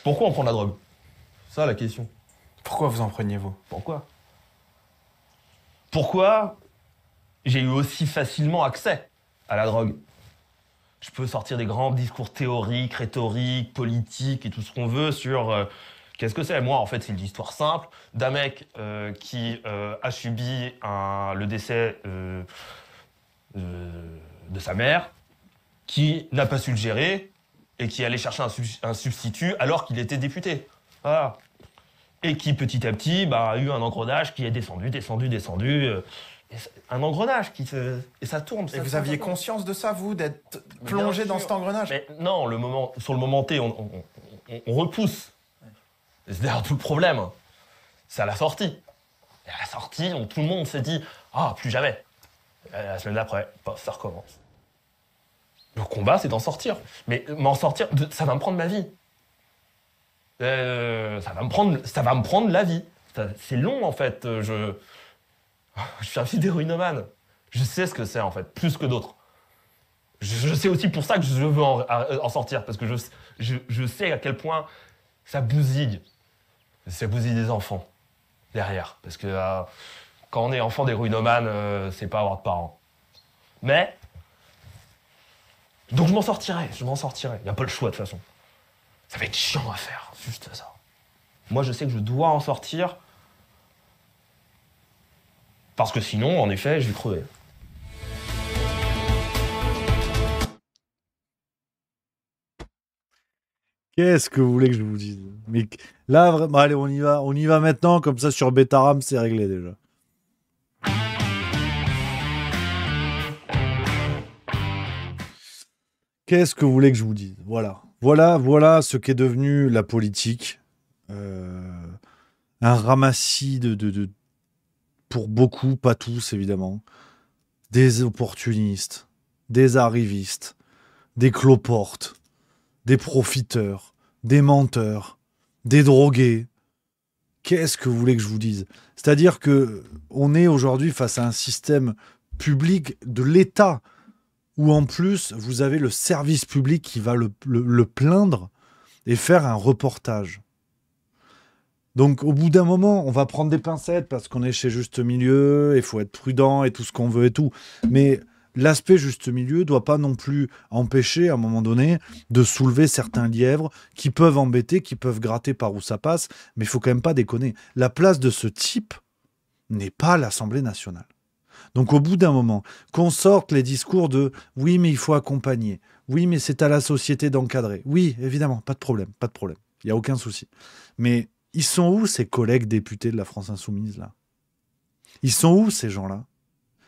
Pourquoi on prend de la drogue? Ça, la question. Pourquoi vous en preniez, vous? Pourquoi? Pourquoi j'ai eu aussi facilement accès à la drogue? Je peux sortir des grands discours théoriques, rhétoriques, politiques et tout ce qu'on veut sur qu'est-ce que c'est. Moi, en fait, c'est une histoire simple d'un mec qui a subi le décès de sa mère, qui n'a pas su le gérer et qui allait chercher un substitut alors qu'il était député. Voilà. Et qui, petit à petit, a eu un engrenage qui est descendu. Un engrenage et ça tourne. Et vous aviez conscience de ça, vous, d'être plongé dans cet engrenage? Mais non, sur le moment T, on repousse. C'est d'ailleurs tout le problème. C'est à la sortie. Et à la sortie, tout le monde s'est dit « Ah, plus jamais ». La semaine d'après, ça recommence. Le combat, c'est d'en sortir. Mais m'en sortir, ça va me prendre ma vie. Ça va me prendre la vie. C'est long, en fait. Je suis un fils d'héroïnomane. Je sais ce que c'est, en fait, plus que d'autres. Je sais aussi pour ça que je veux en sortir, parce que je sais à quel point ça bousille. Ça bousille des enfants, derrière. Parce que quand on est enfant d'héroïnomane, c'est pas avoir de parents. Mais... Donc je m'en sortirai. Il n'y a pas le choix, de toute façon. Ça va être chiant à faire, juste ça. Moi, je sais que je dois en sortir, parce que sinon, en effet, je vais crever. Qu'est-ce que vous voulez que je vous dise? Mais là, vraiment, allez, on y va maintenant, comme ça sur Betaram, c'est réglé déjà. Qu'est-ce que vous voulez que je vous dise? Voilà ce qu'est devenu la politique. Un ramassis pour beaucoup, pas tous évidemment, des opportunistes, des arrivistes, des cloportes, des profiteurs, des menteurs, des drogués. Qu'est-ce que vous voulez que je vous dise? C'est-à-dire que on est aujourd'hui face à un système public de l'État où en plus vous avez le service public qui va le plaindre et faire un reportage. Donc au bout d'un moment, on va prendre des pincettes parce qu'on est chez Juste Milieu, il faut être prudent et tout ce qu'on veut et tout. Mais l'aspect Juste Milieu doit pas non plus empêcher à un moment donné de soulever certains lièvres qui peuvent embêter, qui peuvent gratter par où ça passe, mais il faut quand même pas déconner. La place de ce type n'est pas l'Assemblée nationale. Donc au bout d'un moment, qu'on sorte les discours de « oui, mais il faut accompagner »,« oui, mais c'est à la société d'encadrer ». Oui, évidemment, pas de problème, il n'y a aucun souci. Mais ils sont où ces collègues députés de la France Insoumise, là? Ils sont où ces gens-là?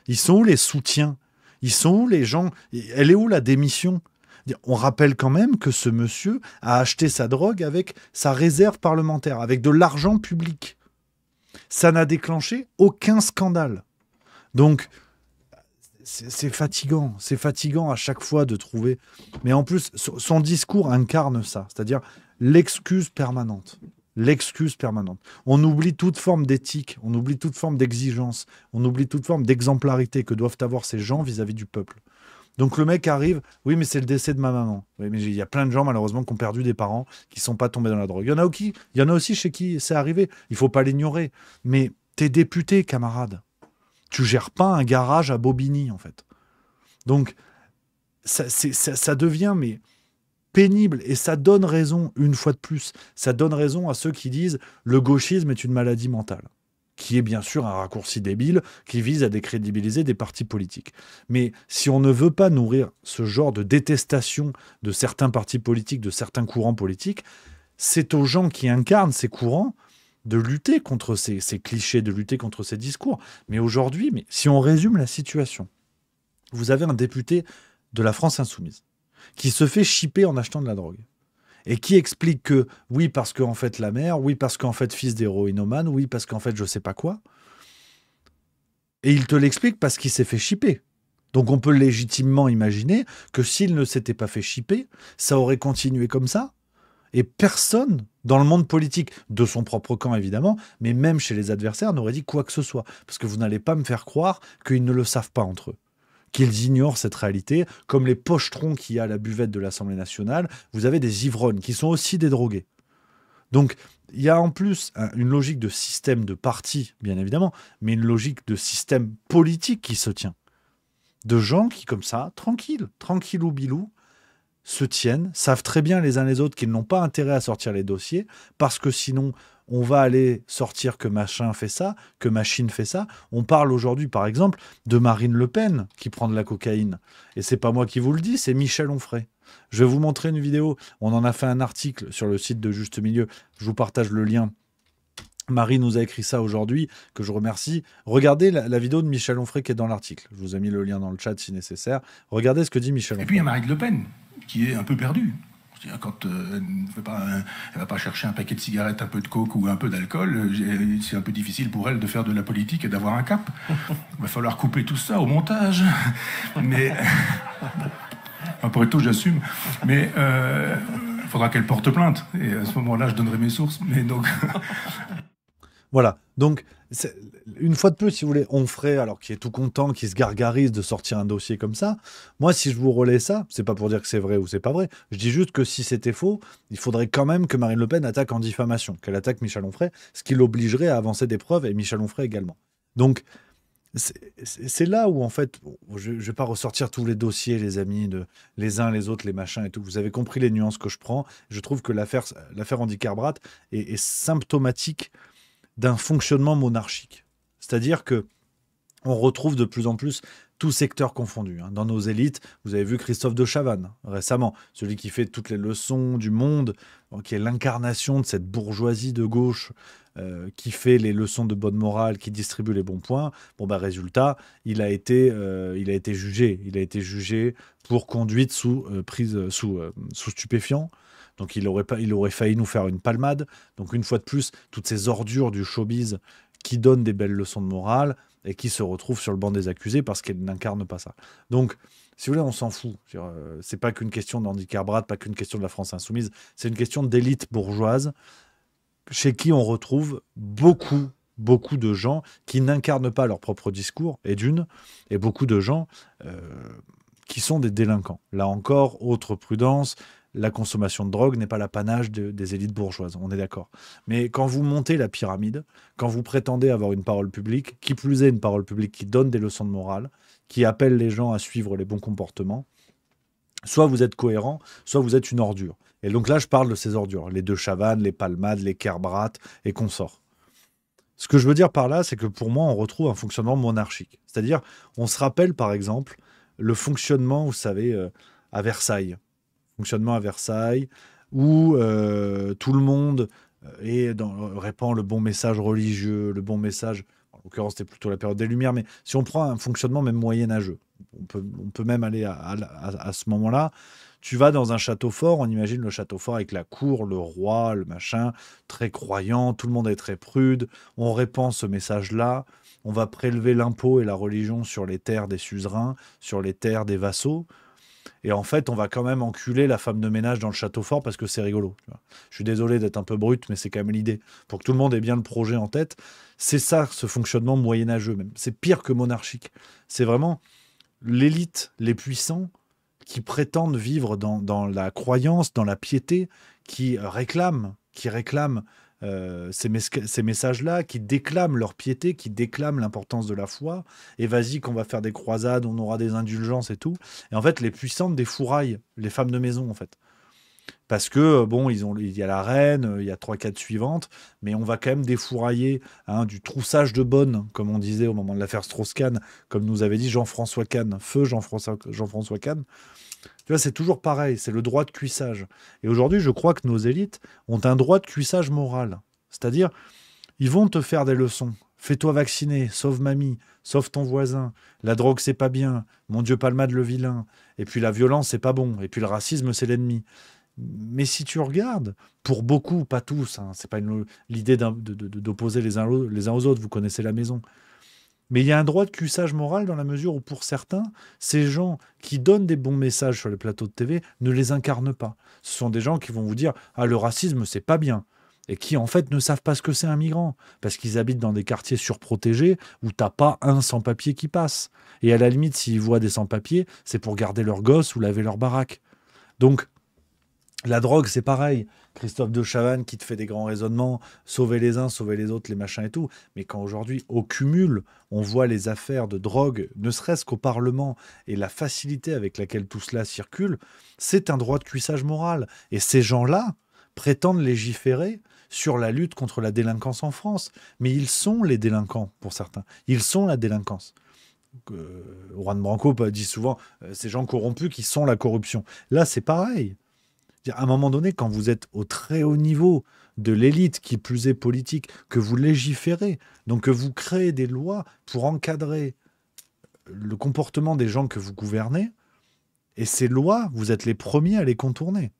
Ils sont où les soutiens? Ils sont où les gens? Elle est où la démission? On rappelle quand même que ce monsieur a acheté sa drogue avec sa réserve parlementaire, avec de l'argent public. Ça n'a déclenché aucun scandale. Donc, c'est fatigant à chaque fois de trouver. Mais en plus, son discours incarne ça, c'est-à-dire l'excuse permanente. L'excuse permanente. On oublie toute forme d'éthique, on oublie toute forme d'exigence, on oublie toute forme d'exemplarité que doivent avoir ces gens vis-à-vis du peuple. Donc le mec arrive, oui mais c'est le décès de ma maman. Oui mais il y a plein de gens malheureusement qui ont perdu des parents, qui ne sont pas tombés dans la drogue. Il y en a aussi chez qui c'est arrivé, il ne faut pas l'ignorer. Mais t'es député, camarade. Tu gères pas un garage à Bobigny en fait. Donc ça devient mais pénible et ça donne raison une fois de plus. Ça donne raison à ceux qui disent le gauchisme est une maladie mentale, qui est bien sûr un raccourci débile qui vise à décrédibiliser des partis politiques. Mais si on ne veut pas nourrir ce genre de détestation de certains partis politiques, de certains courants politiques, c'est aux gens qui incarnent ces courants de lutter contre ces clichés, de lutter contre ces discours. Mais aujourd'hui, si on résume la situation, vous avez un député de la France Insoumise qui se fait chipper en achetant de la drogue et qui explique que oui, parce qu'en fait la mère, oui, parce qu'en fait fils d'héroïnomane, oui, parce qu'en fait je sais pas quoi. Et il te l'explique parce qu'il s'est fait chipper. Donc on peut légitimement imaginer que s'il ne s'était pas fait chipper, ça aurait continué comme ça. Et personne dans le monde politique, de son propre camp évidemment, mais même chez les adversaires, n'aurait dit quoi que ce soit. Parce que vous n'allez pas me faire croire qu'ils ne le savent pas entre eux. qu'ils ignorent cette réalité. Comme les pochetrons qu'il y a à la buvette de l'Assemblée nationale, vous avez des ivrognes qui sont aussi des drogués. Donc, il y a en plus une logique de système de parti, bien évidemment, mais une logique de système politique qui se tient. De gens qui, comme ça, tranquillou bilou, se tiennent, savent très bien les uns les autres qu'ils n'ont pas intérêt à sortir les dossiers, parce que sinon, on va aller sortir que machin fait ça, que machine fait ça. On parle aujourd'hui, par exemple, de Marine Le Pen qui prend de la cocaïne. Et c'est pas moi qui vous le dis, c'est Michel Onfray. Je vais vous montrer une vidéo. On en a fait un article sur le site de Juste Milieu. Je vous partage le lien. Marie nous a écrit ça aujourd'hui, que je remercie. Regardez la vidéo de Michel Onfray qui est dans l'article. Je vous ai mis le lien dans le chat si nécessaire. Regardez ce que dit Michel Onfray. Et puis il y a Marine Le Pen, qui est un peu perdue. Quand elle ne va pas chercher un paquet de cigarettes, un peu de coke ou un peu d'alcool, c'est un peu difficile pour elle de faire de la politique et d'avoir un cap. Il va falloir couper tout ça au montage. Mais... Après tout, j'assume. Mais il faudra qu'elle porte plainte. Et à ce moment-là, je donnerai mes sources. Mais donc... Voilà. Donc, une fois de plus, si vous voulez, Onfray, alors qui est tout content, qui se gargarise de sortir un dossier comme ça, moi, si je vous relais ça, c'est pas pour dire que c'est vrai ou c'est pas vrai. Je dis juste que si c'était faux, il faudrait quand même que Marine Le Pen attaque en diffamation, qu'elle attaque Michel Onfray, ce qui l'obligerait à avancer des preuves, et Michel Onfray également. Donc, c'est là où, en fait, je ne vais pas ressortir tous les dossiers, les amis, de les uns, les autres, les machins et tout. Vous avez compris les nuances que je prends. Je trouve que l'affaire Andy Carbrat est symptomatique d'un fonctionnement monarchique. C'est-à-dire que on retrouve de plus en plus tous secteurs confondus. Dans nos élites, vous avez vu Christophe de Chavannes récemment, celui qui fait toutes les leçons du monde, qui est l'incarnation de cette bourgeoisie de gauche qui fait les leçons de bonne morale, qui distribue les bons points. Bon, résultat, il a été jugé. Il a été jugé pour conduite sous stupéfiants. Donc il aurait failli nous faire une palmade. Donc une fois de plus, toutes ces ordures du showbiz qui donnent des belles leçons de morale et qui se retrouvent sur le banc des accusés parce qu'elles n'incarnent pas ça. Donc, si vous voulez, on s'en fout. C'est pas qu'une question d'Andy Carbrat, pas qu'une question de la France insoumise. C'est une question d'élite bourgeoise chez qui on retrouve beaucoup de gens qui n'incarnent pas leur propre discours, et beaucoup de gens qui sont des délinquants. Là encore, autre prudence, la consommation de drogue n'est pas l'apanage des élites bourgeoises, on est d'accord. Mais quand vous montez la pyramide, quand vous prétendez avoir une parole publique, qui plus est une parole publique qui donne des leçons de morale, qui appelle les gens à suivre les bons comportements, soit vous êtes cohérent, soit vous êtes une ordure. Et donc là, je parle de ces ordures, les De Chavannes, les Palmade, les Carbrat et consorts. Ce que je veux dire par là, c'est que pour moi, on retrouve un fonctionnement monarchique. C'est-à-dire, on se rappelle par exemple le fonctionnement, vous savez, à Versailles. Fonctionnement à Versailles, où tout le monde répand le bon message religieux, le bon message, en l'occurrence c'était plutôt la période des Lumières, mais si on prend un fonctionnement même moyenâgeux, on peut même aller à ce moment-là, tu vas dans un château fort, on imagine le château fort avec la cour, le roi, le machin, très croyant, tout le monde est très prude, on répand ce message-là, on va prélever l'impôt et la religion sur les terres des suzerains, sur les terres des vassaux. Et en fait, on va quand même enculer la femme de ménage dans le château fort parce que c'est rigolo. Tu vois. Je suis désolé d'être un peu brut, mais c'est quand même l'idée. Pour que tout le monde ait bien le projet en tête, c'est ça, ce fonctionnement moyenâgeux même. C'est pire que monarchique. C'est vraiment l'élite, les puissants, qui prétendent vivre dans la croyance, dans la piété, qui réclament ces messages-là, qui déclament leur piété, qui déclament l'importance de la foi, et vas-y qu'on va faire des croisades, on aura des indulgences et tout. Et en fait, les puissantes défouraillent les femmes de maison, en fait. Parce que, bon, il y a la reine, il y a 3-4 suivantes, mais on va quand même défourailler du troussage de bonnes, comme on disait au moment de l'affaire Strauss-Kahn, comme nous avait dit Jean-François Kahn, feu Jean-François Kahn. Tu vois, c'est toujours pareil, c'est le droit de cuissage. Et aujourd'hui, je crois que nos élites ont un droit de cuissage moral. C'est-à-dire, ils vont te faire des leçons. Fais-toi vacciner, sauve mamie, sauve ton voisin. La drogue, c'est pas bien. Mon Dieu, Palmade le vilain. Et puis la violence, c'est pas bon. Et puis le racisme, c'est l'ennemi. Mais si tu regardes, pour beaucoup, pas tous, c'est pas l'idée d'opposer les uns aux autres, vous connaissez la maison. Mais il y a un droit de cuissage moral dans la mesure où, pour certains, ces gens qui donnent des bons messages sur les plateaux de TV ne les incarnent pas. Ce sont des gens qui vont vous dire « Ah, le racisme, c'est pas bien. et qui en fait ne savent pas ce que c'est un migrant, parce qu'ils habitent dans des quartiers surprotégés où t'as pas un sans-papier qui passe. Et à la limite, s'ils voient des sans-papiers, c'est pour garder leurs gosses ou laver leur baraque. Donc, la drogue, c'est pareil. Christophe de Chavannes qui te fait des grands raisonnements, sauver les uns, sauver les autres, les machins et tout. Mais quand aujourd'hui, au cumul, on voit les affaires de drogue, ne serait-ce qu'au Parlement, et la facilité avec laquelle tout cela circule, c'est un droit de cuissage moral. Et ces gens-là prétendent légiférer sur la lutte contre la délinquance en France. Mais ils sont les délinquants, pour certains. Ils sont la délinquance. Juan Branco dit souvent, ces gens corrompus qui sont la corruption. Là, c'est pareil. À un moment donné, quand vous êtes au très haut niveau de l'élite, qui plus est politique, que vous légiférez, donc que vous créez des lois pour encadrer le comportement des gens que vous gouvernez, et ces lois, vous êtes les premiers à les contourner.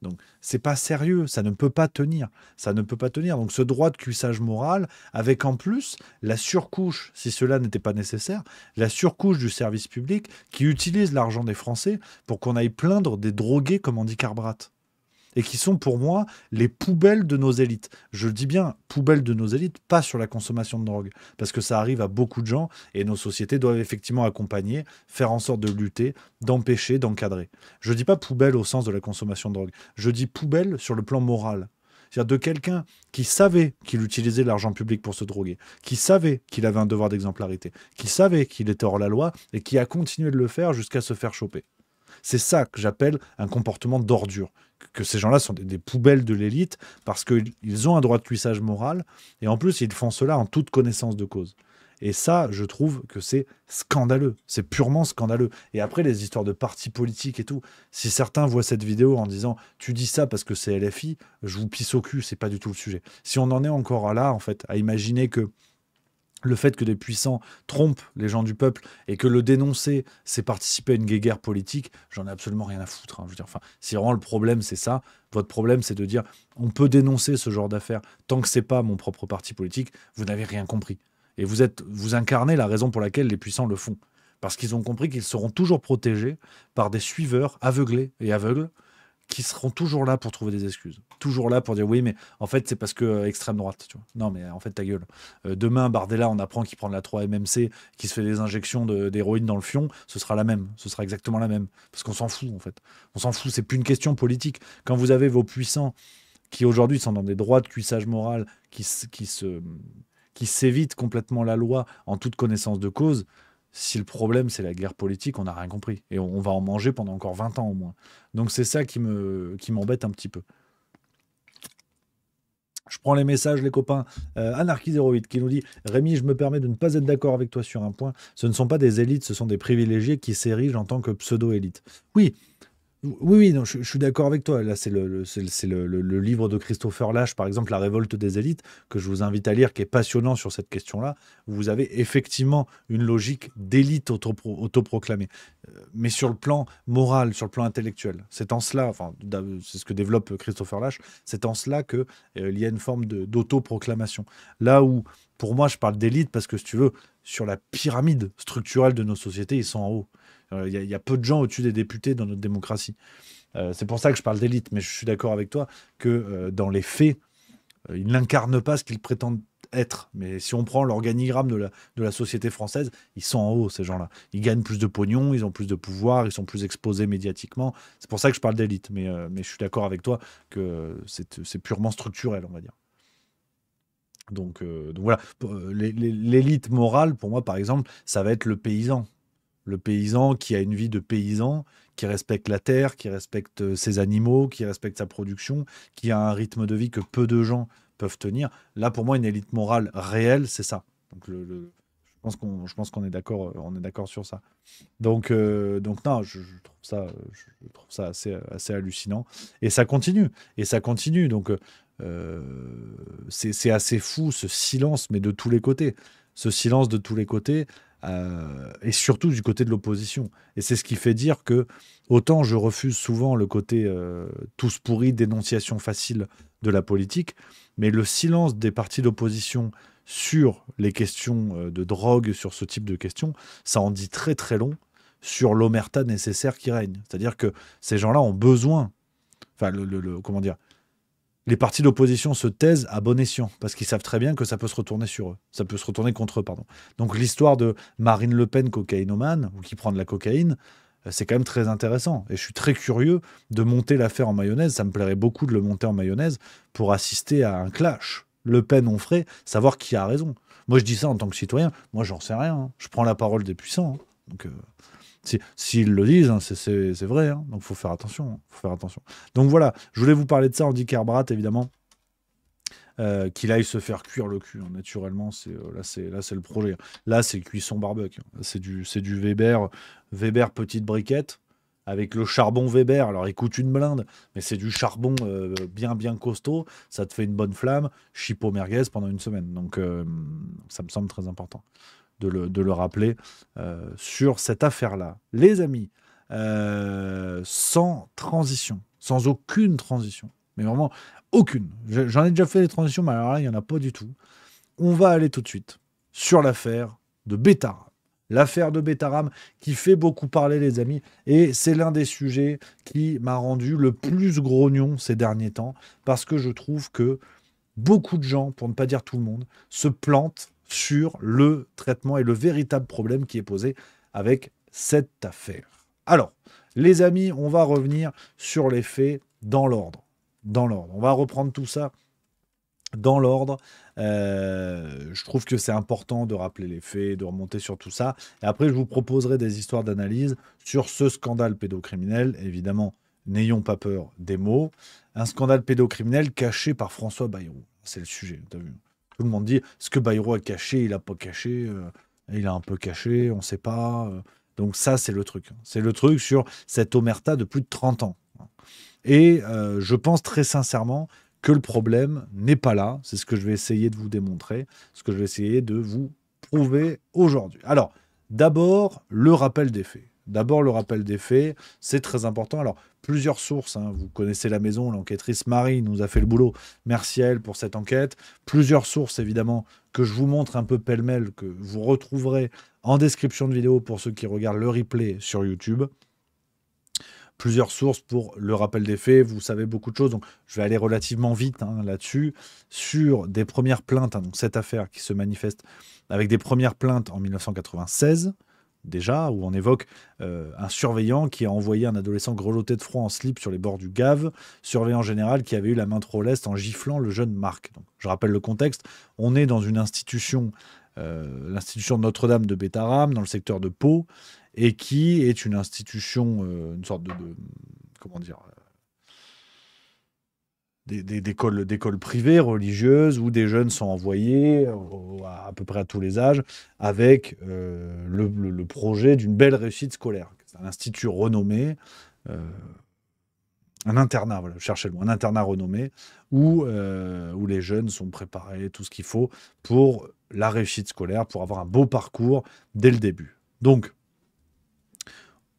Donc, c'est pas sérieux, ça ne peut pas tenir. Ça ne peut pas tenir. Donc, ce droit de cuissage moral, avec en plus la surcouche, si cela n'était pas nécessaire, la surcouche du service public qui utilise l'argent des Français pour qu'on aille plaindre des drogués comme Andy Carbrat. Et qui sont pour moi les poubelles de nos élites. Je dis bien poubelles de nos élites, pas sur la consommation de drogue. Parce que ça arrive à beaucoup de gens et nos sociétés doivent effectivement accompagner, faire en sorte de lutter, d'empêcher, d'encadrer. Je dis pas poubelle au sens de la consommation de drogue. Je dis poubelle sur le plan moral. C'est-à-dire de quelqu'un qui savait qu'il utilisait l'argent public pour se droguer, qui savait qu'il avait un devoir d'exemplarité, qui savait qu'il était hors la loi et qui a continué de le faire jusqu'à se faire choper. C'est ça que j'appelle un comportement d'ordure. Que ces gens-là sont des poubelles de l'élite parce qu'ils ont un droit de cuissage moral et en plus, ils font cela en toute connaissance de cause. Et ça, je trouve que c'est scandaleux. C'est purement scandaleux. Et après, les histoires de partis politiques et tout, si certains voient cette vidéo en disant « tu dis ça parce que c'est LFI », je vous pisse au cul, c'est pas du tout le sujet. Si on en est encore là, en fait, à imaginer que le fait que des puissants trompent les gens du peuple et que le dénoncer, c'est participer à une guéguerre politique, j'en ai absolument rien à foutre. Je veux dire, si vraiment le problème, c'est ça, votre problème, c'est de dire on peut dénoncer ce genre d'affaires tant que c'est pas mon propre parti politique, vous n'avez rien compris. Et vous incarnez la raison pour laquelle les puissants le font. Parce qu'ils ont compris qu'ils seront toujours protégés par des suiveurs aveuglés et aveugles qui seront toujours là pour trouver des excuses. Toujours là pour dire oui, mais en fait, c'est parce que extrême droite. Tu vois. Non, mais en fait, ta gueule. Demain, Bardella, on apprend qu'il prend de la 3-MMC, qu'il se fait des injections d'héroïne dans le fion, ce sera la même. Ce sera exactement la même. Parce qu'on s'en fout, en fait. On s'en fout. C'est plus une question politique. Quand vous avez vos puissants qui, aujourd'hui, sont dans des droits de cuissage moral, qui s'évitent complètement la loi en toute connaissance de cause, si le problème, c'est la guerre politique, on n'a rien compris. Et on va en manger pendant encore 20 ans au moins. Donc c'est ça qui m'embête un petit peu. Je prends les messages, les copains. Anarchy08 qui nous dit « Rémi, je me permets de ne pas être d'accord avec toi sur un point. Ce ne sont pas des élites, ce sont des privilégiés qui s'érigent en tant que pseudo-élites. » Oui, non, je suis d'accord avec toi. Là, c'est le livre de Christopher Lasch, par exemple, La révolte des élites, que je vous invite à lire, qui est passionnant sur cette question-là. Vous avez effectivement une logique d'élite autoproclamée. Mais sur le plan moral, sur le plan intellectuel, c'est en cela, c'est ce que développe Christopher Lasch, c'est en cela qu'il y a une forme d'autoproclamation. Là où, pour moi, je parle d'élite parce que, si tu veux, sur la pyramide structurelle de nos sociétés, ils sont en haut. Il y a peu de gens au-dessus des députés dans notre démocratie. C'est pour ça que je parle d'élite, mais je suis d'accord avec toi que dans les faits, ils n'incarnent pas ce qu'ils prétendent être. Mais si on prend l'organigramme de la société française, ils sont en haut, ces gens-là. Ils gagnent plus de pognon, ils ont plus de pouvoir, ils sont plus exposés médiatiquement. C'est pour ça que je parle d'élite, mais je suis d'accord avec toi que c'est purement structurel, on va dire. Donc voilà, l'élite morale, pour moi, par exemple, ça va être le paysan. Le paysan qui a une vie de paysan, qui respecte la terre, qui respecte ses animaux, qui respecte sa production, qui a un rythme de vie que peu de gens peuvent tenir. Là, pour moi, une élite morale réelle, c'est ça. Donc, je pense qu'on est d'accord, sur ça. Donc non, je trouve ça assez hallucinant. Et ça continue. Donc, c'est assez fou, ce silence, mais de tous les côtés. Ce silence de tous les côtés. Et surtout du côté de l'opposition. Et c'est ce qui fait dire que, autant je refuse souvent le côté tous pourris, dénonciation facile de la politique, mais le silence des partis d'opposition sur les questions de drogue, sur ce type de questions, ça en dit très très long sur l'omerta nécessaire qui règne. C'est-à-dire que ces gens-là ont besoin, comment dire, les partis d'opposition se taisent à bon escient, parce qu'ils savent très bien que ça peut se retourner sur eux. Ça peut se retourner contre eux, pardon. Donc l'histoire de Marine Le Pen, cocaïnomane, ou qui prend de la cocaïne, c'est quand même très intéressant. Et je suis très curieux de monter l'affaire en mayonnaise. Ça me plairait beaucoup de le monter en mayonnaise pour assister à un clash. Le Pen, Onfray, savoir qui a raison. Moi, je dis ça en tant que citoyen. Moi, j'en sais rien. Hein. Je prends la parole des puissants. Hein. Donc, s'ils le disent, hein, c'est vrai. Hein. Donc, il faut faire attention. Hein. Faut faire attention. Donc, voilà. Je voulais vous parler de ça. Andy Kerbrat, évidemment. Qu'il aille se faire cuire le cul. Hein. Naturellement, là, c'est le projet. Là, c'est cuisson barbecue. C'est du Weber petite briquette. Avec le charbon Weber, alors il coûte une blinde, mais c'est du charbon bien costaud, ça te fait une bonne flamme, chipot merguez pendant une semaine. Donc ça me semble très important de le rappeler sur cette affaire-là. Les amis, sans transition, sans aucune transition, mais vraiment aucune. J'en ai déjà fait des transitions, mais alors là, il n'y en a pas du tout. On va aller tout de suite sur l'affaire de Betaram. L'affaire de Betaram qui fait beaucoup parler, les amis, et c'est l'un des sujets qui m'a rendu le plus grognon ces derniers temps, parce que je trouve que beaucoup de gens, pour ne pas dire tout le monde, se plantent sur le traitement et le véritable problème qui est posé avec cette affaire. Alors, les amis, on va revenir sur les faits dans l'ordre. On va reprendre tout ça dans l'ordre. Je trouve que c'est important de rappeler les faits, de remonter sur tout ça. Et après, je vous proposerai des histoires d'analyse sur ce scandale pédocriminel. Évidemment, n'ayons pas peur des mots. Un scandale pédocriminel caché par François Bayrou. C'est le sujet, t'as vu. Tout le monde dit, ce que Bayrou a caché, il n'a pas caché. Il a un peu caché, on ne sait pas. Donc ça, c'est le truc. C'est le truc sur cette omerta de plus de 30 ans. Et je pense très sincèrement que le problème n'est pas là. C'est ce que je vais essayer de vous démontrer, ce que je vais essayer de vous prouver aujourd'hui. Alors, d'abord, le rappel des faits. C'est très important. Alors, plusieurs sources, hein, vous connaissez la maison, l'enquêtrice Marie nous a fait le boulot. Merci à elle pour cette enquête. Plusieurs sources, évidemment, que je vous montre un peu pêle-mêle, que vous retrouverez en description de vidéo pour ceux qui regardent le replay sur YouTube. Plusieurs sources pour le rappel des faits, vous savez beaucoup de choses, donc je vais aller relativement vite là-dessus, sur des premières plaintes, donc cette affaire qui se manifeste avec des premières plaintes en 1996, déjà, où on évoque un surveillant qui a envoyé un adolescent grelotté de froid en slip sur les bords du Gave, surveillant général qui avait eu la main trop leste en giflant le jeune Marc. Donc, je rappelle le contexte, on est dans une institution, l'institution Notre-Dame de Betaram, dans le secteur de Pau, et qui est une institution, une sorte de comment dire, d'écoles privées, religieuses, où des jeunes sont envoyés à peu près à tous les âges, avec le projet d'une belle réussite scolaire. C'est un institut renommé, un internat, voilà, cherchez le mot, un internat renommé, où les jeunes sont préparés, tout ce qu'il faut pour la réussite scolaire, pour avoir un beau parcours dès le début. Donc,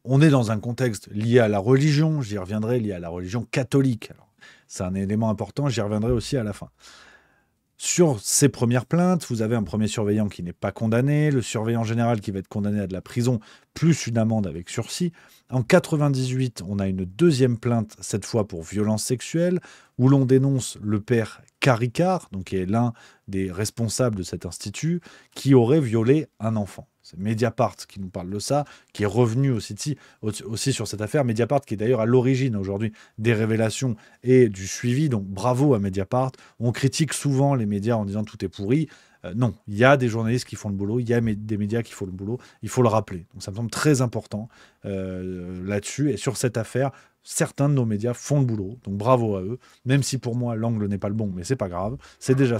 on est dans un contexte lié à la religion, j'y reviendrai, lié à la religion catholique. Alors, c'est un élément important, j'y reviendrai aussi à la fin. Sur ces premières plaintes, vous avez un premier surveillant qui n'est pas condamné, le surveillant général qui va être condamné à de la prison, plus une amende avec sursis. En 98, on a une deuxième plainte, cette fois pour violence sexuelle, où l'on dénonce le père Caricard, donc qui est l'un des responsables de cet institut, qui aurait violé un enfant. C'est Mediapart qui nous parle de ça, qui est revenu aussi sur cette affaire. Mediapart qui est d'ailleurs à l'origine aujourd'hui des révélations et du suivi. Donc bravo à Mediapart. On critique souvent les médias en disant tout est pourri. Non, il y a des journalistes qui font le boulot, il y a des médias qui font le boulot. Il faut le rappeler. Donc ça me semble très important là-dessus. Et sur cette affaire, certains de nos médias font le boulot. Donc bravo à eux. Même si pour moi, l'angle n'est pas le bon, mais c'est pas grave. C'est déjà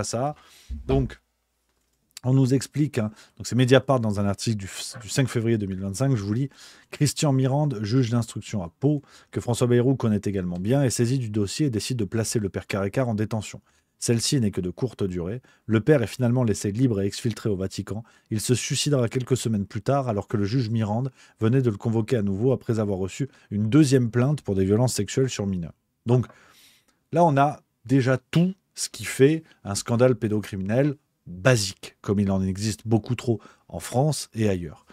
ça. Donc, on nous explique, donc c'est Mediapart dans un article du 5 février 2025, je vous lis, Christian Mirande, juge d'instruction à Pau, que François Bayrou connaît également bien, est saisi du dossier et décide de placer le père Caricard en détention. Celle-ci n'est que de courte durée. Le père est finalement laissé libre et exfiltré au Vatican. Il se suicidera quelques semaines plus tard alors que le juge Mirande venait de le convoquer à nouveau après avoir reçu une deuxième plainte pour des violences sexuelles sur mineurs. Donc là, on a déjà tout ce qui fait un scandale pédocriminel basique, comme il en existe beaucoup trop en France et ailleurs.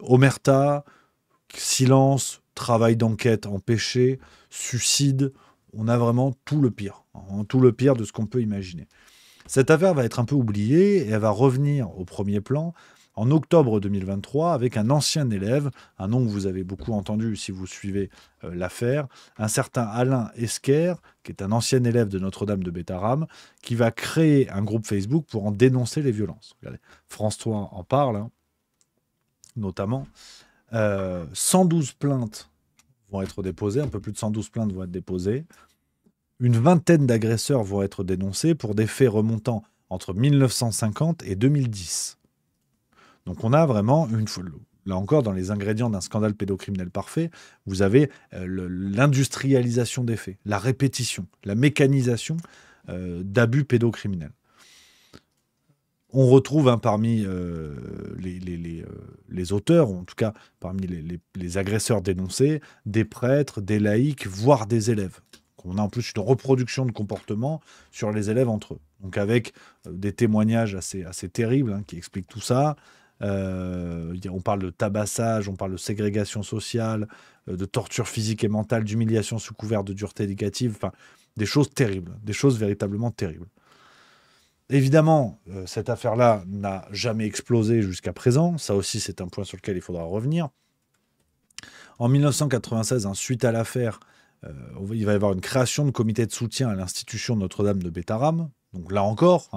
Omerta, silence, travail d'enquête empêché, suicide, on a vraiment tout le pire, hein, tout le pire de ce qu'on peut imaginer. Cette affaire va être un peu oubliée et elle va revenir au premier plan en octobre 2023 avec un ancien élève, un nom que vous avez beaucoup entendu si vous suivez l'affaire, un certain Alain Esquer, qui est un ancien élève de Notre-Dame de Bétarame, qui va créer un groupe Facebook pour en dénoncer les violences. Regardez, France 3 en parle, hein, notamment. 112 plaintes vont être déposées, un peu plus de 112 plaintes vont être déposées. Une vingtaine d'agresseurs vont être dénoncés pour des faits remontant entre 1950 et 2010. Donc on a vraiment, là encore, dans les ingrédients d'un scandale pédocriminel parfait, vous avez l'industrialisation des faits, la répétition, la mécanisation d'abus pédocriminels. On retrouve parmi les auteurs, ou en tout cas parmi les agresseurs dénoncés, des prêtres, des laïcs, voire des élèves. On a en plus une reproduction de comportement sur les élèves entre eux. Donc avec des témoignages assez terribles hein, qui expliquent tout ça. On parle de tabassage, on parle de ségrégation sociale, de torture physique et mentale, d'humiliation sous couvert de dureté éducative, enfin des choses terribles, des choses véritablement terribles. Évidemment, cette affaire-là n'a jamais explosé jusqu'à présent. Ça aussi, c'est un point sur lequel il faudra revenir. En 1996, suite à l'affaire, il va y avoir une création de comité de soutien à l'institution Notre-Dame de Bétarame. Donc là encore,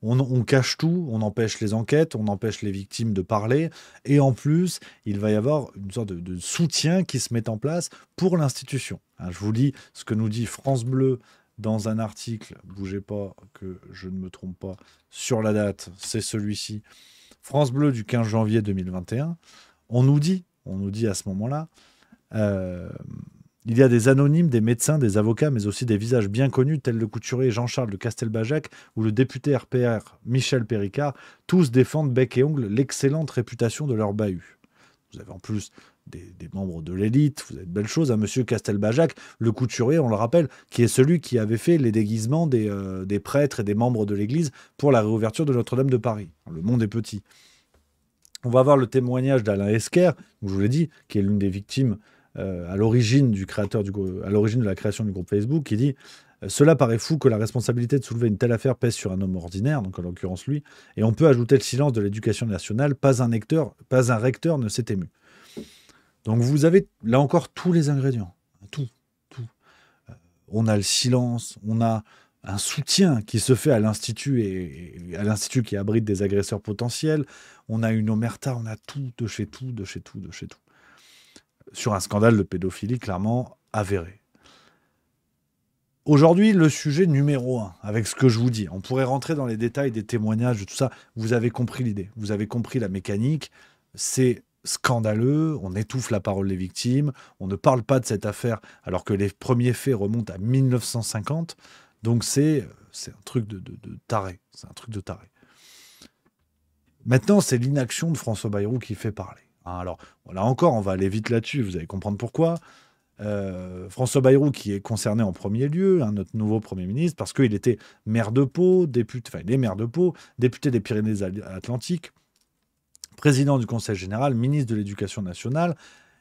on cache tout, on empêche les enquêtes, on empêche les victimes de parler. Et en plus, il va y avoir une sorte de soutien qui se met en place pour l'institution. Je vous lis ce que nous dit France Bleu dans un article, bougez pas que je ne me trompe pas, sur la date, c'est celui-ci. France Bleu du 15 janvier 2021. On nous dit à ce moment-là, il y a des anonymes, des médecins, des avocats, mais aussi des visages bien connus tels le couturier Jean-Charles de Castelbajac ou le député RPR Michel Péricard. Tous défendent bec et ongle l'excellente réputation de leur bahut. Vous avez en plus des membres de l'élite, vous avez de belles choses. Monsieur Castelbajac, le couturier, on le rappelle, qui est celui qui avait fait les déguisements des prêtres et des membres de l'Église pour la réouverture de Notre-Dame de Paris. Le monde est petit. On va voir le témoignage d'Alain Esquer, je vous l'ai dit, qui est l'une des victimes à l'origine de la création du groupe Facebook, qui dit « Cela paraît fou que la responsabilité de soulever une telle affaire pèse sur un homme ordinaire, donc en l'occurrence lui, et on peut ajouter le silence de l'éducation nationale, pas un recteur ne s'est ému. » Donc vous avez là encore tous les ingrédients, tout. On a le silence, on a un soutien qui se fait à l'Institut et à l'Institut qui abrite des agresseurs potentiels, on a une omerta, on a tout de chez tout. Sur un scandale de pédophilie clairement avéré. Aujourd'hui, le sujet numéro 1, avec ce que je vous dis, on pourrait rentrer dans les détails des témoignages, de tout ça, vous avez compris l'idée, vous avez compris la mécanique, c'est scandaleux, on étouffe la parole des victimes, on ne parle pas de cette affaire alors que les premiers faits remontent à 1950, donc c'est un truc de taré, c'est un truc de taré. Maintenant, c'est l'inaction de François Bayrou qui fait parler. Alors, là encore, on va aller vite là-dessus, vous allez comprendre pourquoi. François Bayrou, qui est concerné en premier lieu, notre nouveau Premier ministre, parce qu'il était maire de Pau, député des Pyrénées-Atlantiques, président du Conseil général, ministre de l'Éducation nationale.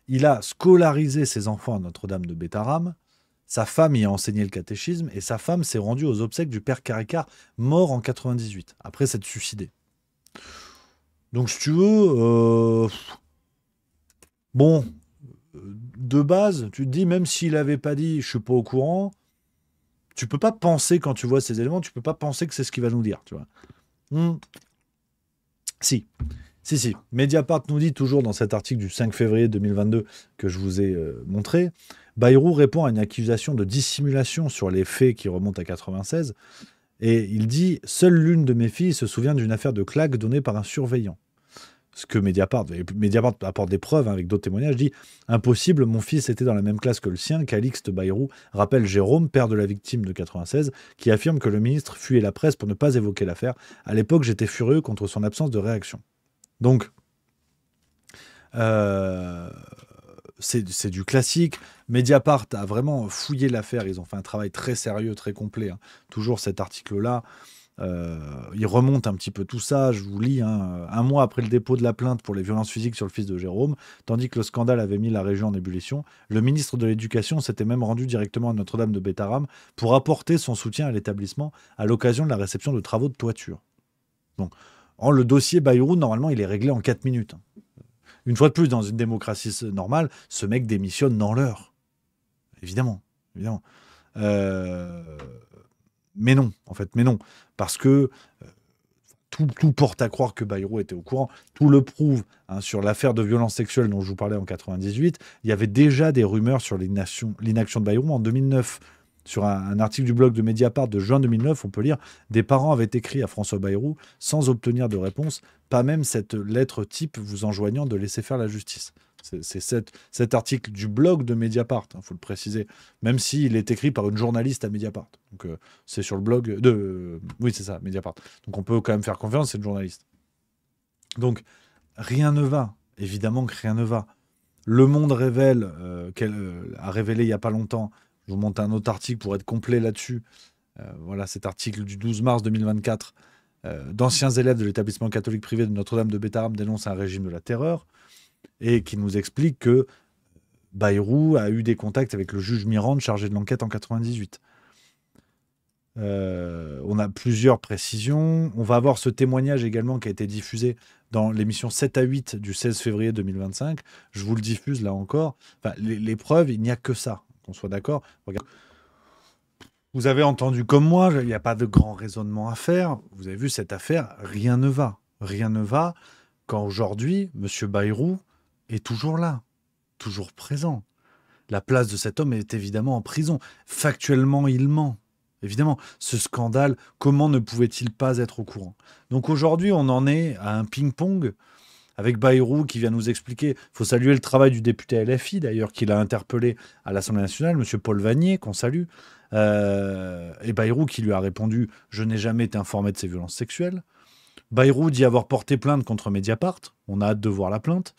Il a scolarisé ses enfants à Notre-Dame de Bétarame. Sa femme y a enseigné le catéchisme, et sa femme s'est rendue aux obsèques du père Caricard, mort en 98, après s'être suicidé. Donc, si tu veux... Bon, de base, tu te dis, même s'il n'avait pas dit « je suis pas au courant », tu peux pas penser, quand tu vois ces éléments, tu peux pas penser que c'est ce qu'il va nous dire, tu vois. Si. Mediapart nous dit, toujours dans cet article du 5 février 2022 que je vous ai montré, Bayrou répond à une accusation de dissimulation sur les faits qui remontent à 96, et il dit « Seule l'une de mes filles se souvient d'une affaire de claque donnée par un surveillant. » Ce que Mediapart apporte des preuves avec d'autres témoignages, dit « Impossible, mon fils était dans la même classe que le sien, Calixte Bayrou rappelle Jérôme, père de la victime de 96, qui affirme que le ministre fuyait la presse pour ne pas évoquer l'affaire. À l'époque, j'étais furieux contre son absence de réaction. » Donc, c'est du classique. Mediapart a vraiment fouillé l'affaire, ils ont fait un travail très sérieux, très complet. Toujours cet article-là. Il remonte un petit peu tout ça, je vous lis, hein, 1 mois après le dépôt de la plainte pour les violences physiques sur le fils de Jérôme, tandis que le scandale avait mis la région en ébullition, le ministre de l'Éducation s'était même rendu directement à Notre-Dame de Bétarame pour apporter son soutien à l'établissement à l'occasion de la réception de travaux de toiture. Donc, le dossier Bayrou, normalement, il est réglé en 4 minutes. Une fois de plus, dans une démocratie normale, ce mec démissionne dans l'heure. Évidemment. Mais non, en fait, parce que tout porte à croire que Bayrou était au courant. Tout le prouve, hein, sur l'affaire de violence sexuelle dont je vous parlais en 98. Il y avait déjà des rumeurs sur l'inaction de Bayrou en 2009. Sur un article du blog de Mediapart de juin 2009, on peut lire « Des parents avaient écrit à François Bayrou sans obtenir de réponse, pas même cette lettre type vous enjoignant de laisser faire la justice ». C'est cet article du blog de Mediapart, il faut le préciser, même s'il est écrit par une journaliste à Mediapart. Donc c'est sur le blog de... Oui, c'est ça, Mediapart. Donc on peut quand même faire confiance, c'est une journaliste. Donc rien ne va, évidemment que rien ne va. Le Monde révèle, a révélé il n'y a pas longtemps, je vous montre un autre article pour être complet là-dessus, voilà cet article du 12 mars 2024, d'anciens élèves de l'établissement catholique privé de Notre-Dame de Bétarame dénoncent un régime de la terreur, et qui nous explique que Bayrou a eu des contacts avec le juge Mirande chargé de l'enquête en 98. On a plusieurs précisions. On va avoir ce témoignage également qui a été diffusé dans l'émission 7 à 8 du 16 février 2025. Je vous le diffuse là encore. Enfin, les preuves, il n'y a que ça, qu'on soit d'accord. Regarde. Vous avez entendu comme moi, il n'y a pas de grand raisonnement à faire. Vous avez vu cette affaire, rien ne va. Rien ne va quand aujourd'hui, M. Bayrou est toujours là, toujours présent. La place de cet homme est évidemment en prison. Factuellement, il ment. Évidemment, ce scandale, comment ne pouvait-il pas être au courant? Donc aujourd'hui, on en est à un ping-pong avec Bayrou qui vient nous expliquer. Il faut saluer le travail du député LFI, d'ailleurs, qu'il a interpellé à l'Assemblée nationale, M. Paul Vanier, qu'on salue. Et Bayrou qui lui a répondu « Je n'ai jamais été informé de ces violences sexuelles ». Bayrou dit avoir porté plainte contre Mediapart. On a hâte de voir la plainte.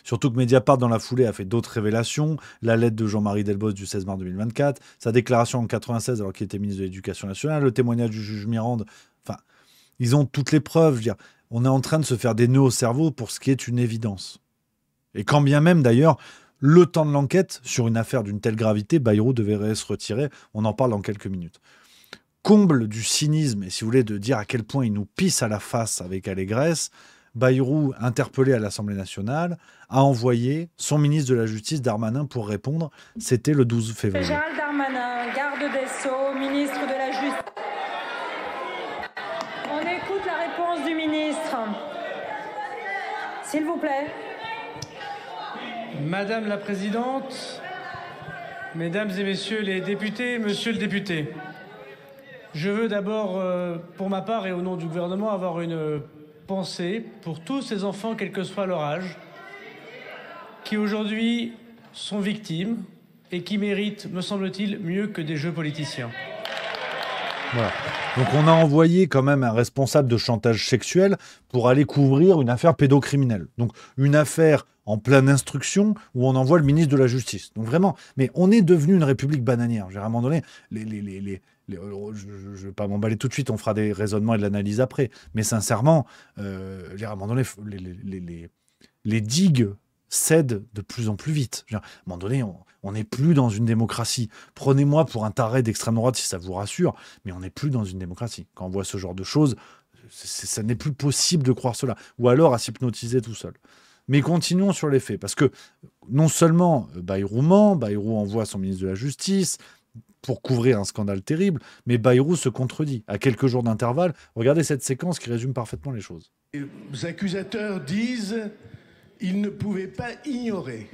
Surtout que Mediapart, dans la foulée, a fait d'autres révélations. La lettre de Jean-Marie Delbos du 16 mars 2024, sa déclaration en 1996 alors qu'il était ministre de l'Éducation nationale, le témoignage du juge Mirande. Enfin, ils ont toutes les preuves. Je veux dire, on est en train de se faire des nœuds au cerveau pour ce qui est une évidence. Et quand bien même, d'ailleurs, le temps de l'enquête, sur une affaire d'une telle gravité, Bayrou devrait se retirer. On en parle dans quelques minutes. Comble du cynisme, et si vous voulez, de dire à quel point il nous pisse à la face avec allégresse, Bayrou, interpellé à l'Assemblée nationale, a envoyé son ministre de la Justice, Darmanin, pour répondre. C'était le 12 février. Gérald Darmanin, garde des Sceaux, ministre de la Justice. On écoute la réponse du ministre. S'il vous plaît. Madame la Présidente, Mesdames et Messieurs les députés, Monsieur le député, je veux d'abord, pour ma part et au nom du gouvernement, avoir une pensée pour tous ces enfants, quel que soit leur âge, qui aujourd'hui sont victimes et qui méritent, me semble-t-il, mieux que des jeux politiciens. Voilà. Donc on a envoyé quand même un responsable de chantage sexuel pour aller couvrir une affaire pédocriminelle. Donc une affaire en pleine instruction où on envoie le ministre de la Justice. Donc vraiment, mais on est devenu une république bananière. À un moment donné, je ne vais pas m'emballer tout de suite, on fera des raisonnements et de l'analyse après. Mais sincèrement, à un moment donné, les digues cèdent de plus en plus vite. À un moment donné, on n'est plus dans une démocratie. Prenez-moi pour un taré d'extrême droite si ça vous rassure, mais on n'est plus dans une démocratie. Quand on voit ce genre de choses, ça n'est plus possible de croire cela. Ou alors à s'hypnotiser tout seul. Mais continuons sur les faits, parce que non seulement Bayrou ment, Bayrou envoie son ministre de la Justice pour couvrir un scandale terrible, mais Bayrou se contredit. À quelques jours d'intervalle, regardez cette séquence qui résume parfaitement les choses. Les accusateurs disent qu'ils ne pouvaient pas ignorer.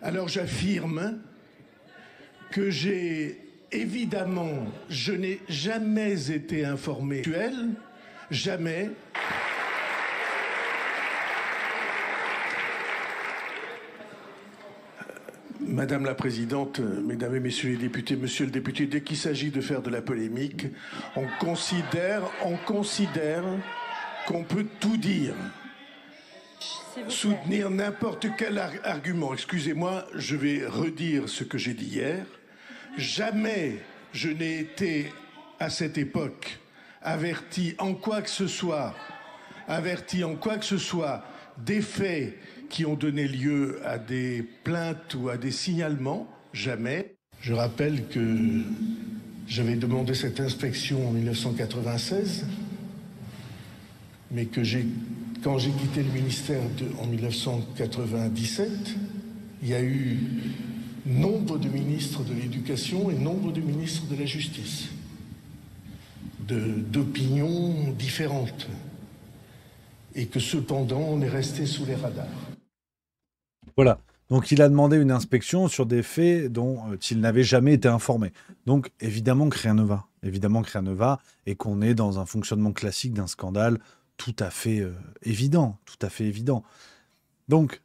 Alors j'affirme que évidemment, je n'ai jamais été informé. Jamais. Madame la Présidente, Mesdames et Messieurs les députés, Monsieur le député, dès qu'il s'agit de faire de la polémique, on considère qu'on peut tout dire. Soutenir n'importe quel argument. Excusez-moi, je vais redire ce que j'ai dit hier. Jamais je n'ai été à cette époque, averti en quoi que ce soit des faits qui ont donné lieu à des plaintes ou à des signalements, jamais. Je rappelle que j'avais demandé cette inspection en 1996, mais que quand j'ai quitté le ministère en 1997, il y a eu nombre de ministres de l'Éducation et nombre de ministres de la Justice, d'opinions différentes, et que cependant on est resté sous les radars. Voilà. Donc il a demandé une inspection sur des faits dont il n'avait jamais été informé. Donc évidemment que rien ne va. Évidemment que rien ne va et qu'on est dans un fonctionnement classique d'un scandale tout à fait évident. Tout à fait évident. Donc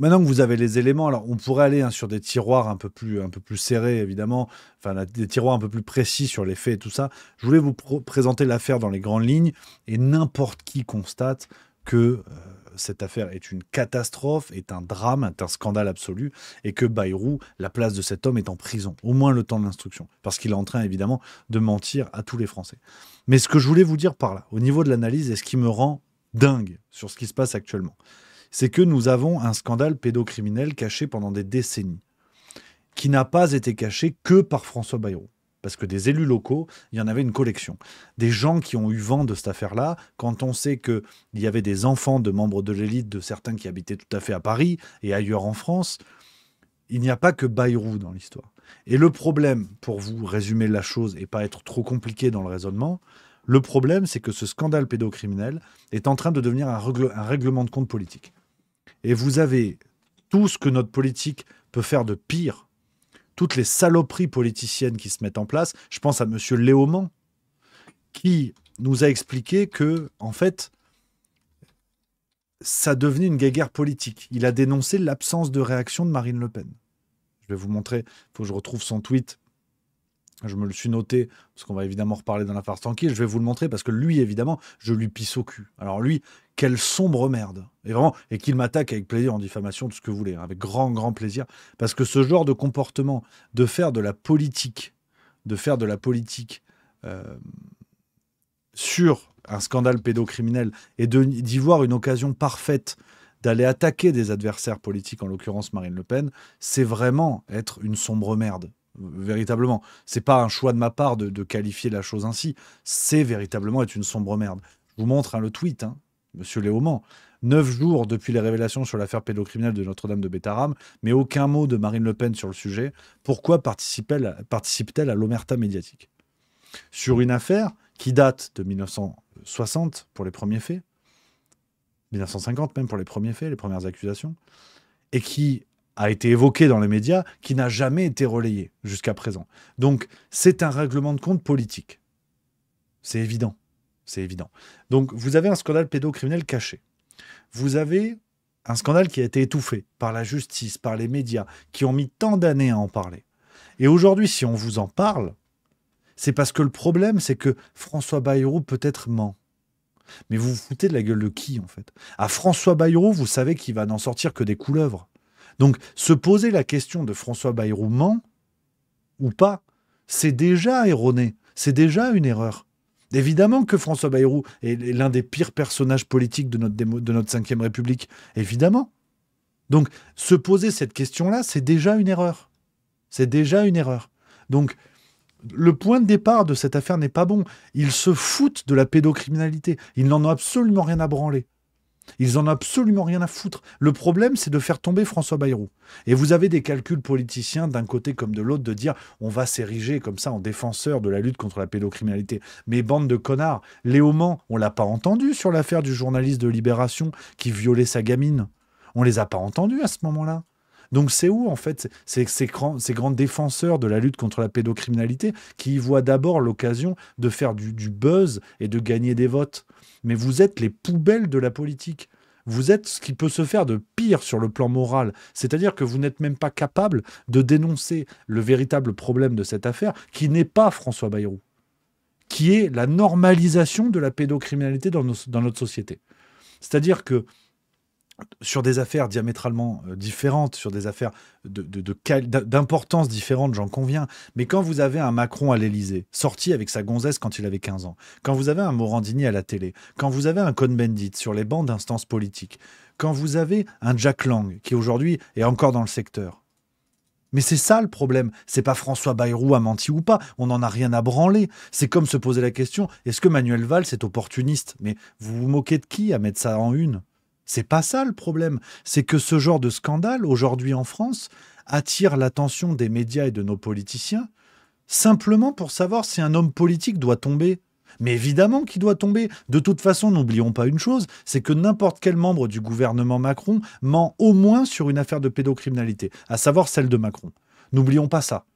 maintenant que vous avez les éléments, alors on pourrait aller sur des tiroirs un peu plus serrés évidemment, enfin des tiroirs un peu plus précis sur les faits et tout ça. Je voulais vous présenter l'affaire dans les grandes lignes et n'importe qui constate que cette affaire est une catastrophe, est un drame, est un scandale absolu, et que Bayrou, la place de cet homme est en prison, au moins le temps de l'instruction, parce qu'il est en train évidemment de mentir à tous les Français. Mais ce que je voulais vous dire par là, au niveau de l'analyse, et ce qui me rend dingue sur ce qui se passe actuellement, c'est que nous avons un scandale pédocriminel caché pendant des décennies, qui n'a pas été caché que par François Bayrou. Parce que des élus locaux, il y en avait une collection. Des gens qui ont eu vent de cette affaire-là, quand on sait qu'il y avait des enfants de membres de l'élite, de certains qui habitaient tout à fait à Paris et ailleurs en France, il n'y a pas que Bayrou dans l'histoire. Et le problème, pour vous résumer la chose et pas être trop compliqué dans le raisonnement, le problème, c'est que ce scandale pédocriminel est en train de devenir un règlement de compte politique. Et vous avez tout ce que notre politique peut faire de pire, toutes les saloperies politiciennes qui se mettent en place. Je pense à M. Léaumont, qui nous a expliqué que, en fait, ça devenait une guéguerre politique. Il a dénoncé l'absence de réaction de Marine Le Pen. Je vais vous montrer, il faut que je retrouve son tweet. Je me le suis noté, parce qu'on va évidemment reparler dans la farce tranquille. Je vais vous le montrer, parce que lui, évidemment, je lui pisse au cul. Alors lui, quelle sombre merde. Et vraiment, et qu'il m'attaque avec plaisir en diffamation, tout ce que vous voulez, hein, avec grand, grand plaisir. Parce que ce genre de comportement, de faire de la politique, sur un scandale pédocriminel, et d'y voir une occasion parfaite d'aller attaquer des adversaires politiques, en l'occurrence Marine Le Pen, c'est vraiment être une sombre merde. Véritablement, c'est pas un choix de ma part de qualifier la chose ainsi, c'est véritablement être une sombre merde. Je vous montre le tweet, Monsieur Léaumont. 9 jours depuis les révélations sur l'affaire pédocriminelle de Notre-Dame de Bétarame, mais aucun mot de Marine Le Pen sur le sujet. Pourquoi participe-t-elle à l'omerta médiatique sur une affaire qui date de 1960 pour les premiers faits, 1950 même pour les premiers faits, les premières accusations, et qui a été évoqué dans les médias, qui n'a jamais été relayé jusqu'à présent. Donc, c'est un règlement de compte politique. C'est évident. C'est évident. Donc, vous avez un scandale pédocriminel caché. Vous avez un scandale qui a été étouffé par la justice, par les médias, qui ont mis tant d'années à en parler. Et aujourd'hui, si on vous en parle, c'est parce que le problème, c'est que François Bayrou peut-être ment. Mais vous vous foutez de la gueule de qui, en fait? À François Bayrou, vous savez qu'il va n'en sortir que des couleuvres. Donc, se poser la question de François Bayrou ment ou pas, c'est déjà erroné, c'est déjà une erreur. Évidemment que François Bayrou est l'un des pires personnages politiques de notre 5e République, évidemment. Donc, se poser cette question-là, c'est déjà une erreur. C'est déjà une erreur. Donc, le point de départ de cette affaire n'est pas bon. Ils se foutent de la pédocriminalité. Ils n'en ont absolument rien à branler. Ils en ont absolument rien à foutre. Le problème, c'est de faire tomber François Bayrou. Et vous avez des calculs politiciens d'un côté comme de l'autre de dire on va s'ériger comme ça en défenseur de la lutte contre la pédocriminalité. Mais bande de connards, Léaumont, on l'a pas entendu sur l'affaire du journaliste de Libération qui violait sa gamine. On les a pas entendus à ce moment-là. Donc c'est où, en fait, ces grands défenseurs de la lutte contre la pédocriminalité qui y voient d'abord l'occasion de faire du buzz et de gagner des votes. Mais vous êtes les poubelles de la politique. Vous êtes ce qui peut se faire de pire sur le plan moral. C'est-à-dire que vous n'êtes même pas capable de dénoncer le véritable problème de cette affaire, qui n'est pas François Bayrou, qui est la normalisation de la pédocriminalité dans notre société. C'est-à-dire que sur des affaires diamétralement différentes, sur des affaires d'importance différente, j'en conviens. Mais quand vous avez un Macron à l'Élysée, sorti avec sa gonzesse quand il avait 15 ans, quand vous avez un Morandini à la télé, quand vous avez un Cohn-Bendit sur les bancs d'instances politiques, quand vous avez un Jack Lang qui aujourd'hui est encore dans le secteur. Mais c'est ça le problème. C'est pas François Bayrou a menti ou pas. On n'en a rien à branler. C'est comme se poser la question, est-ce que Manuel Valls est opportuniste? Mais vous vous moquez de qui à mettre ça en une? C'est pas ça le problème. C'est que ce genre de scandale, aujourd'hui en France, attire l'attention des médias et de nos politiciens, simplement pour savoir si un homme politique doit tomber. Mais évidemment qu'il doit tomber. De toute façon, n'oublions pas une chose, c'est que n'importe quel membre du gouvernement Macron ment au moins sur une affaire de pédocriminalité, à savoir celle de Macron. N'oublions pas ça.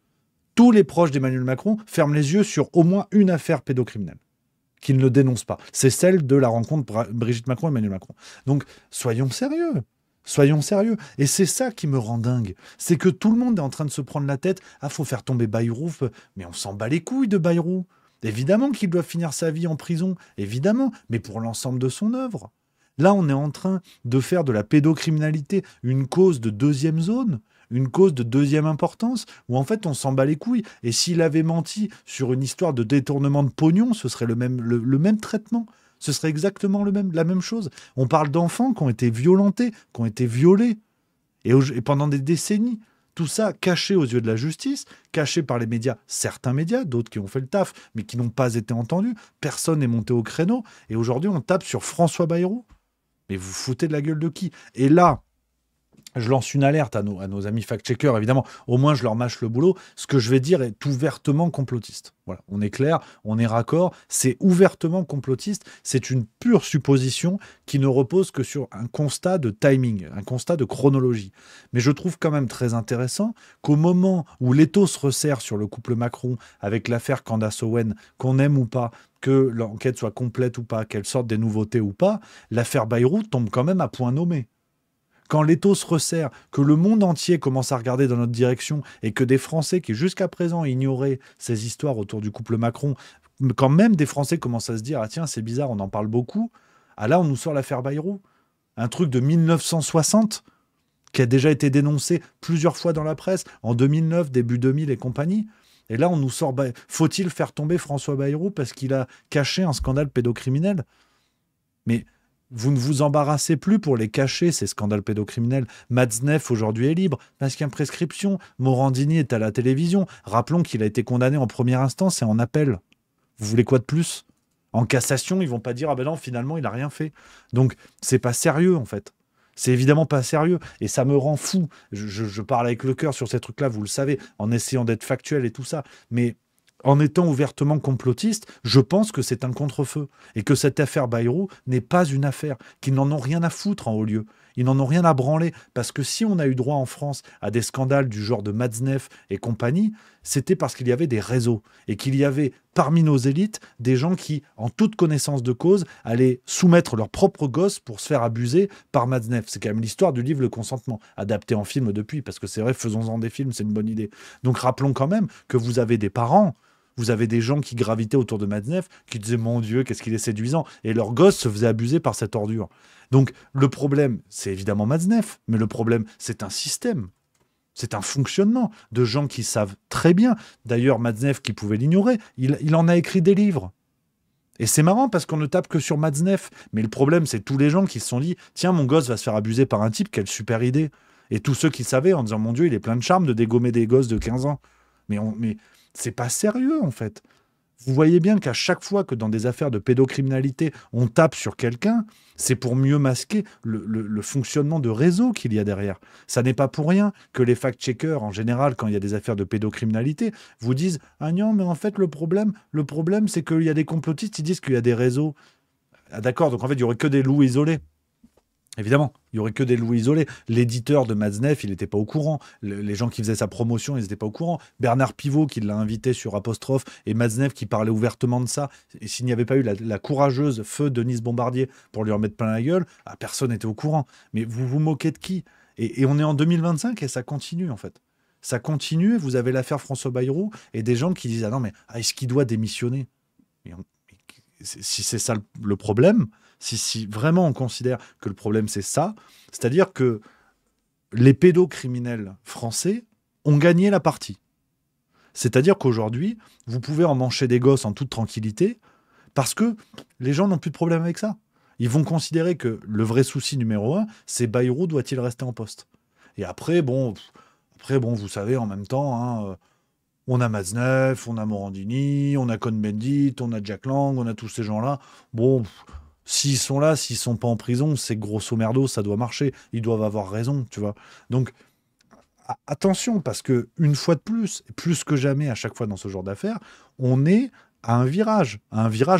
Tous les proches d'Emmanuel Macron ferment les yeux sur au moins une affaire pédocriminelle qu'ils ne dénoncent pas. C'est celle de la rencontre Brigitte Macron et Emmanuel Macron. Donc, soyons sérieux. Soyons sérieux. Et c'est ça qui me rend dingue. C'est que tout le monde est en train de se prendre la tête. Ah, faut faire tomber Bayrou. Mais on s'en bat les couilles de Bayrou. Évidemment qu'il doit finir sa vie en prison. Évidemment. Mais pour l'ensemble de son œuvre. Là, on est en train de faire de la pédocriminalité une cause de deuxième zone. Une cause de deuxième importance, où en fait on s'en bat les couilles. Et s'il avait menti sur une histoire de détournement de pognon, ce serait le même traitement. Ce serait exactement la même chose. On parle d'enfants qui ont été violentés, qui ont été violés. Et pendant des décennies, tout ça caché aux yeux de la justice, caché par les médias, certains médias, d'autres qui ont fait le taf, mais qui n'ont pas été entendus. Personne n'est monté au créneau. Et aujourd'hui, on tape sur François Bayrou. Mais vous foutez de la gueule de qui? Et là, je lance une alerte à nos amis fact-checkers, évidemment. Au moins, je leur mâche le boulot. Ce que je vais dire est ouvertement complotiste. Voilà, on est clair, on est raccord. C'est ouvertement complotiste. C'est une pure supposition qui ne repose que sur un constat de timing, un constat de chronologie. Mais je trouve quand même très intéressant qu'au moment où l'étau se resserre sur le couple Macron avec l'affaire Candace Owen, qu'on aime ou pas, que l'enquête soit complète ou pas, qu'elle sorte des nouveautés ou pas, l'affaire Bayrou tombe quand même à point nommé. Quand l'étau se resserre, que le monde entier commence à regarder dans notre direction et que des Français qui jusqu'à présent ignoraient ces histoires autour du couple Macron, quand même des Français commencent à se dire « Ah tiens, c'est bizarre, on en parle beaucoup », ah là on nous sort l'affaire Bayrou. Un truc de 1960 qui a déjà été dénoncé plusieurs fois dans la presse, en 2009, début 2000 et compagnie. Et là on nous sort « Faut-il faire tomber François Bayrou parce qu'il a caché un scandale pédocriminel ?» Mais vous ne vous embarrassez plus pour les cacher, ces scandales pédocriminels. Matzneff, aujourd'hui, est libre, parce qu'il y a une prescription. Morandini est à la télévision. Rappelons qu'il a été condamné en première instance et en appel. Vous voulez quoi de plus? En cassation, ils vont pas dire « Ah ben non, finalement, il n'a rien fait ». Donc, c'est pas sérieux, en fait. C'est évidemment pas sérieux. Et ça me rend fou. Je parle avec le cœur sur ces trucs-là, vous le savez, en essayant d'être factuel et tout ça. Mais en étant ouvertement complotiste, je pense que c'est un contre-feu. Et que cette affaire Bayrou n'est pas une affaire. Qu'ils n'en ont rien à foutre en haut lieu. Ils n'en ont rien à branler. Parce que si on a eu droit en France à des scandales du genre de Matzneff et compagnie, c'était parce qu'il y avait des réseaux. Et qu'il y avait parmi nos élites des gens qui, en toute connaissance de cause, allaient soumettre leurs propres gosses pour se faire abuser par Matzneff. C'est quand même l'histoire du livre Le Consentement, adapté en film depuis. Parce que c'est vrai, faisons-en des films, c'est une bonne idée. Donc rappelons quand même que vous avez des parents. Vous avez des gens qui gravitaient autour de Matzneff, qui disaient « Mon Dieu, qu'est-ce qu'il est séduisant !» Et leurs gosses se faisaient abuser par cette ordure. Donc, le problème, c'est évidemment Matzneff, mais le problème, c'est un système. C'est un fonctionnement de gens qui savent très bien. D'ailleurs, Matzneff, qui pouvait l'ignorer, il en a écrit des livres. Et c'est marrant parce qu'on ne tape que sur Matzneff. Mais le problème, c'est tous les gens qui se sont dit « Tiens, mon gosse va se faire abuser par un type, quelle super idée !» Et tous ceux qui savaient en disant « Mon Dieu, il est plein de charme de dégommer des gosses de 15 ans. » Mais c'est pas sérieux, en fait. Vous voyez bien qu'à chaque fois que dans des affaires de pédocriminalité, on tape sur quelqu'un, c'est pour mieux masquer le fonctionnement de réseau qu'il y a derrière. Ça n'est pas pour rien que les fact-checkers, en général, quand il y a des affaires de pédocriminalité, vous disent « Ah non, mais en fait, le problème c'est qu'il y a des complotistes qui disent qu'il y a des réseaux. » Ah d'accord, donc en fait, il n'y aurait que des loups isolés. Évidemment, il n'y aurait que des loups isolés. L'éditeur de Matzneff, il n'était pas au courant. Les gens qui faisaient sa promotion, ils n'étaient pas au courant. Bernard Pivot, qui l'a invité sur Apostrophe, et Matzneff, qui parlait ouvertement de ça. Et s'il n'y avait pas eu la courageuse feu Denise Bombardier pour lui remettre plein la gueule, personne n'était au courant. Mais vous vous moquez de qui? Et on est en 2025 et ça continue, en fait. Ça continue. Vous avez l'affaire François Bayrou et des gens qui disent « Ah non, mais est-ce qu'il doit démissionner ?» Si c'est ça le problème, si vraiment on considère que le problème c'est ça, c'est-à-dire que les pédocriminels français ont gagné la partie. C'est-à-dire qu'aujourd'hui, vous pouvez emmancher des gosses en toute tranquillité parce que les gens n'ont plus de problème avec ça. Ils vont considérer que le vrai souci numéro 1, c'est Bayrou doit-il rester en poste. Et après, bon, vous savez, en même temps, hein, on a Matzneff, on a Morandini, on a Cohn-Bendit, on a Jack Lang, on a tous ces gens-là. Bon, s'ils sont là, s'ils sont pas en prison, c'est grosso merdo, ça doit marcher. Ils doivent avoir raison, tu vois. Donc, attention, parce que une fois de plus que jamais à chaque fois dans ce genre d'affaires, on est à un virage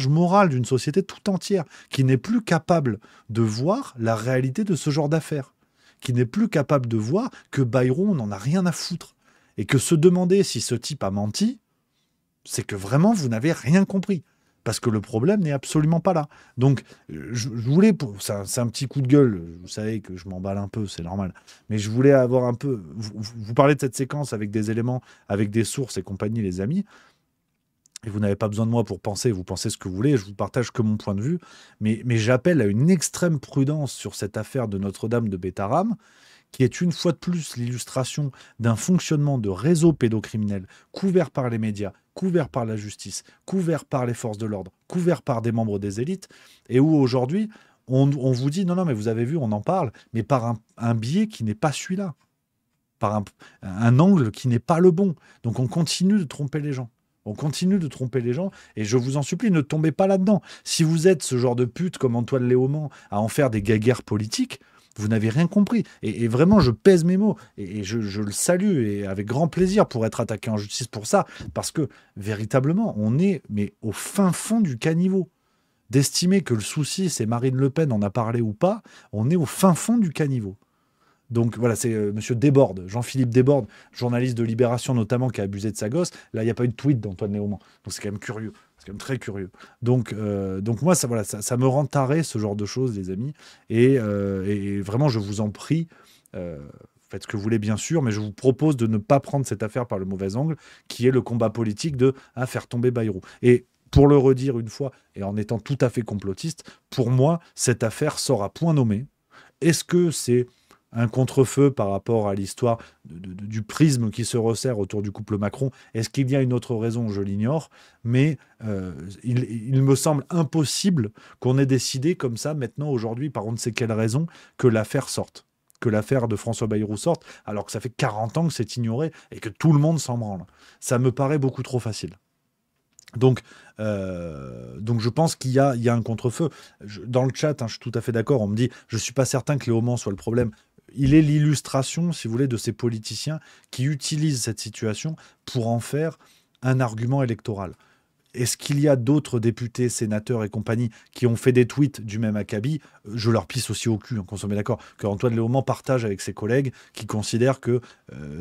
moral d'une société tout entière qui n'est plus capable de voir la réalité de ce genre d'affaires, qui n'est plus capable de voir que Bayrou, on n'en a rien à foutre. Et que se demander si ce type a menti, c'est que vraiment vous n'avez rien compris. Parce que le problème n'est absolument pas là. Donc, je voulais, c'est un petit coup de gueule, vous savez que je m'emballe un peu, c'est normal, mais je voulais avoir un peu, vous parlez de cette séquence avec des éléments, avec des sources et compagnie, les amis, et vous n'avez pas besoin de moi pour penser, vous pensez ce que vous voulez, je vous partage que mon point de vue, mais j'appelle à une extrême prudence sur cette affaire de Notre-Dame de Bétarame, qui est une fois de plus l'illustration d'un fonctionnement de réseau pédocriminel couvert par les médias, couvert par la justice, couvert par les forces de l'ordre, couvert par des membres des élites, et où aujourd'hui, on vous dit, non, mais vous avez vu, on en parle, mais par un biais qui n'est pas celui-là, par un angle qui n'est pas le bon. Donc on continue de tromper les gens. On continue de tromper les gens, et je vous en supplie, ne tombez pas là-dedans. Si vous êtes ce genre de pute comme Antoine Léaumont à en faire des guéguerres politiques, vous n'avez rien compris. Et vraiment, je pèse mes mots. Et je le salue, et avec grand plaisir pour être attaqué en justice pour ça. Parce que, véritablement, on est au fin fond du caniveau. D'estimer que le souci, c'est Marine Le Pen en a parlé ou pas, on est au fin fond du caniveau. Donc voilà, c'est monsieur Desbordes, Jean-Philippe Desbordes, journaliste de Libération notamment, qui a abusé de sa gosse. Là, il n'y a pas eu de tweet d'Antoine Léaumont. Donc c'est quand même curieux. C'est quand même très curieux. Donc moi, ça me rend taré, ce genre de choses, les amis. Et vraiment, je vous en prie, faites ce que vous voulez, bien sûr, mais je vous propose de ne pas prendre cette affaire par le mauvais angle, qui est le combat politique de faire tomber Bayrou. Et pour le redire une fois, et en étant tout à fait complotiste, pour moi, cette affaire sort à point nommé. Est-ce que c'est un contre-feu par rapport à l'histoire du prisme qui se resserre autour du couple Macron? Est-ce qu'il y a une autre raison? Je l'ignore, mais il me semble impossible qu'on ait décidé comme ça, maintenant, aujourd'hui, par on ne sait quelle raison, que l'affaire sorte, que l'affaire de François Bayrou sorte, alors que ça fait 40 ans que c'est ignoré et que tout le monde s'en branle. Ça me paraît beaucoup trop facile. Donc je pense qu'il y a un contre-feu. Dans le chat, je suis tout à fait d'accord, on me dit, je ne suis pas certain que Léaumont soit le problème. Il est l'illustration, si vous voulez, de ces politiciens qui utilisent cette situation pour en faire un argument électoral. Est-ce qu'il y a d'autres députés, sénateurs et compagnie qui ont fait des tweets du même acabit? Je leur pisse aussi au cul, qu'on soit bien d'accord, que Antoine Léaumont partage avec ses collègues qui considèrent que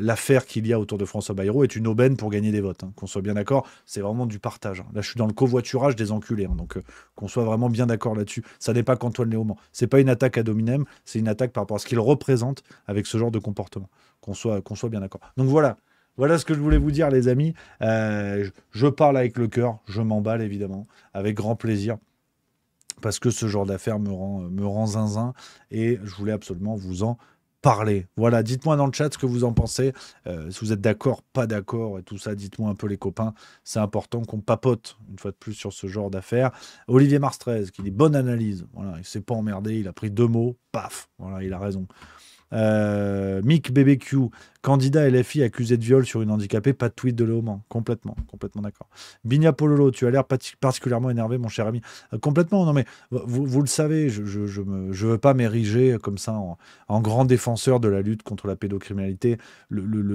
l'affaire qu'il y a autour de François Bayrou est une aubaine pour gagner des votes. Qu'on soit bien d'accord, c'est vraiment du partage. Là, je suis dans le covoiturage des enculés, donc qu'on soit vraiment bien d'accord là-dessus. Ça n'est pas qu'Antoine Léaumont. C'est pas une attaque ad hominem, c'est une attaque par rapport à ce qu'il représente avec ce genre de comportement. Qu'on soit bien d'accord. Donc voilà. Voilà ce que je voulais vous dire, les amis. Je parle avec le cœur, je m'emballe évidemment, avec grand plaisir, parce que ce genre d'affaire me rend zinzin, et je voulais absolument vous en parler. Voilà, dites-moi dans le chat ce que vous en pensez, si vous êtes d'accord, pas d'accord, et tout ça, dites-moi un peu les copains. C'est important qu'on papote, une fois de plus, sur ce genre d'affaires. Olivier Mars 13, qui dit bonne analyse. Voilà, il s'est pas emmerdé, il a pris 2 mots, paf, voilà, il a raison. Mick BBQ, candidat LFI accusé de viol sur une handicapée, pas de tweet de Léaumont. Complètement d'accord. Bigna Pololo, tu as l'air particulièrement énervé, mon cher ami. Complètement, non mais vous le savez, je veux pas m'ériger comme ça en grand défenseur de la lutte contre la pédocriminalité.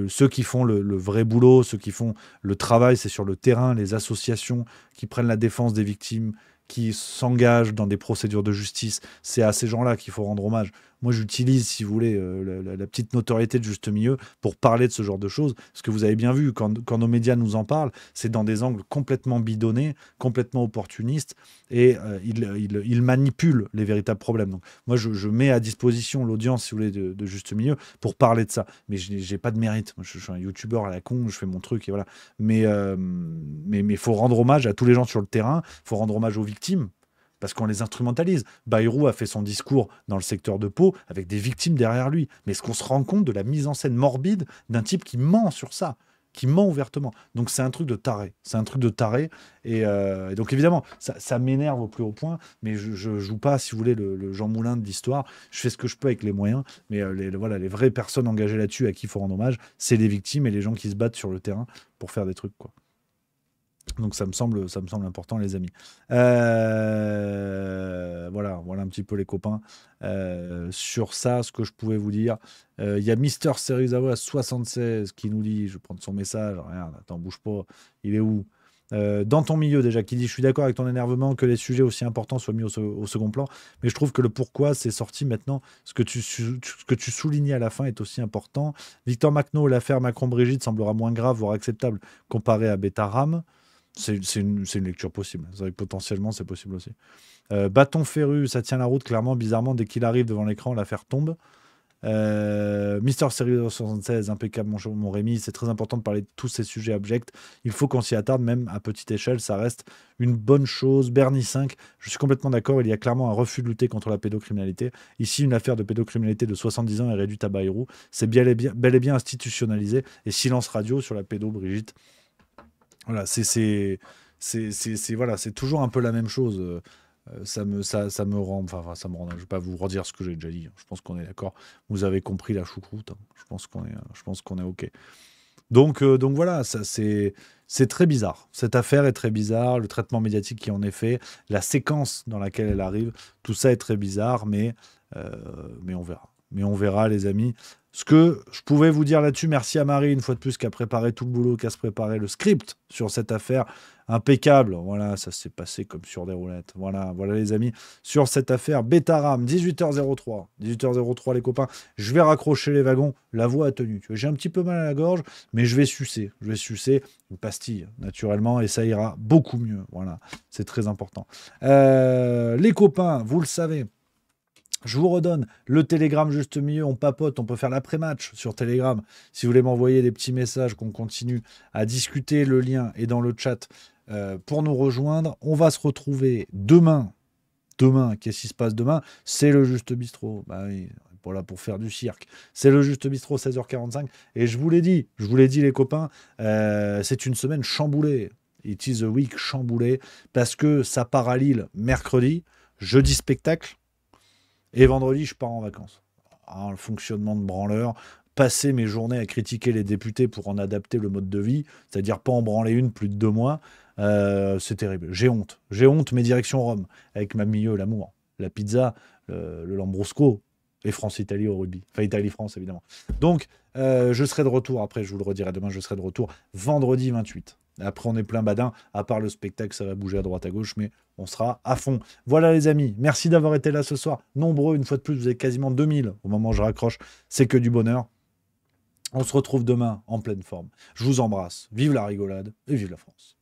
Ceux qui font le vrai boulot, ceux qui font le travail, c'est sur le terrain, les associations qui prennent la défense des victimes, qui s'engagent dans des procédures de justice. C'est à ces gens-là qu'il faut rendre hommage. Moi, j'utilise, si vous voulez, la petite notoriété de juste milieu pour parler de ce genre de choses. Parce que vous avez bien vu, quand nos médias nous en parlent, c'est dans des angles complètement bidonnés, complètement opportunistes, et ils manipulent les véritables problèmes. Donc, moi, je mets à disposition l'audience, si vous voulez, de juste milieu pour parler de ça. Mais j'ai pas de mérite. Moi, je suis un youtubeur à la con, je fais mon truc, et voilà. Mais il faut rendre hommage à tous les gens sur le terrain, il faut rendre hommage aux victimes, parce qu'on les instrumentalise. Bayrou a fait son discours dans le secteur de Pau avec des victimes derrière lui. Mais est-ce qu'on se rend compte de la mise en scène morbide d'un type qui ment sur ça, qui ment ouvertement? Donc c'est un truc de taré. C'est un truc de taré. Et donc évidemment, ça m'énerve au plus haut point, mais je joue pas, si vous voulez, le Jean Moulin de l'histoire. Je fais ce que je peux avec les moyens, mais voilà, les vraies personnes engagées là-dessus à qui il faut rendre hommage, c'est les victimes et les gens qui se battent sur le terrain pour faire des trucs, quoi. Donc ça me semble important, les amis. Voilà un petit peu les copains. Sur ça, ce que je pouvais vous dire, il y a Mister Serizawa 76 qui nous dit, je vais prendre son message, regarde, attends, bouge pas, il est où? Dans ton milieu déjà, qui dit: je suis d'accord avec ton énervement que les sujets aussi importants soient mis au second plan, mais je trouve que le pourquoi c'est sorti maintenant. Ce que tu soulignais à la fin est aussi important. Victor Macno, l'affaire Macron-Brigitte semblera moins grave, voire acceptable comparé à Betaram. C'est une lecture possible. C'est vrai que potentiellement, c'est possible aussi. Bâton Ferru, ça tient la route, clairement. Bizarrement, dès qu'il arrive devant l'écran, l'affaire tombe. Mister Series 76, impeccable, mon Rémi. C'est très important de parler de tous ces sujets abjects. Il faut qu'on s'y attarde, même à petite échelle. Ça reste une bonne chose. Bernie 5, je suis complètement d'accord. Il y a clairement un refus de lutter contre la pédocriminalité. Ici, une affaire de pédocriminalité de 70 ans est réduite à Bayrou. C'est bel et bien institutionnalisé. Et silence radio sur la pédo, Brigitte. Voilà, c'est toujours un peu la même chose. Ça me rend. Je vais pas vous redire ce que j'ai déjà dit. Je pense qu'on est d'accord. Vous avez compris la choucroute. Je pense qu'on est OK. Donc voilà, c'est très bizarre. Cette affaire est très bizarre. Le traitement médiatique qui en est fait, la séquence dans laquelle elle arrive, tout ça est très bizarre, mais on verra. Mais on verra, les amis. Ce que je pouvais vous dire là-dessus, merci à Marie, une fois de plus, qui a préparé tout le boulot, qui a préparé le script sur cette affaire. Impeccable. Voilà, ça s'est passé comme sur des roulettes. Voilà, les amis, sur cette affaire. Betaram, 18h03. 18h03, les copains. Je vais raccrocher les wagons. La voix a tenu. J'ai un petit peu mal à la gorge, mais je vais sucer. Je vais sucer une pastille, naturellement, et ça ira beaucoup mieux. Voilà, c'est très important. Les copains, vous le savez, je vous redonne le Telegram juste milieu, on papote, on peut faire l'après-match sur Telegram. Si vous voulez m'envoyer des petits messages, qu'on continue à discuter, le lien est dans le chat pour nous rejoindre. On va se retrouver demain. Qu'est-ce qui se passe demain? C'est le Juste Bistrot. Bah oui, voilà, pour faire du cirque. C'est le Juste Bistrot, 16h45. Et je vous l'ai dit les copains, c'est une semaine chamboulée. It is a week chamboulée, parce que ça part à Lille mercredi, jeudi spectacle, et vendredi, je pars en vacances. Le fonctionnement de branleur, passer mes journées à critiquer les députés pour en adapter le mode de vie, c'est-à-dire pas en branler une plus de 2 mois, c'est terrible. J'ai honte, mais direction Rome, avec ma milieu, l'amour, la pizza, le Lambrusco, et France-Italie au rugby. Enfin, Italie-France, évidemment. Donc, je serai de retour, après, je vous le redirai demain, je serai de retour vendredi 28. Après, on est plein badin. À part le spectacle, ça va bouger à droite à gauche, mais on sera à fond. Voilà, les amis. Merci d'avoir été là ce soir. Nombreux, une fois de plus, vous êtes quasiment 2000 au moment où je raccroche. C'est que du bonheur. On se retrouve demain en pleine forme. Je vous embrasse. Vive la rigolade et vive la France.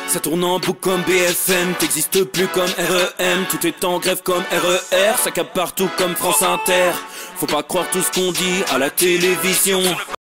Ça tourne en boucle comme BFM, t'existes plus comme REM. Tout est en grève comme RER, ça capte partout comme France Inter. Faut pas croire tout ce qu'on dit à la télévision.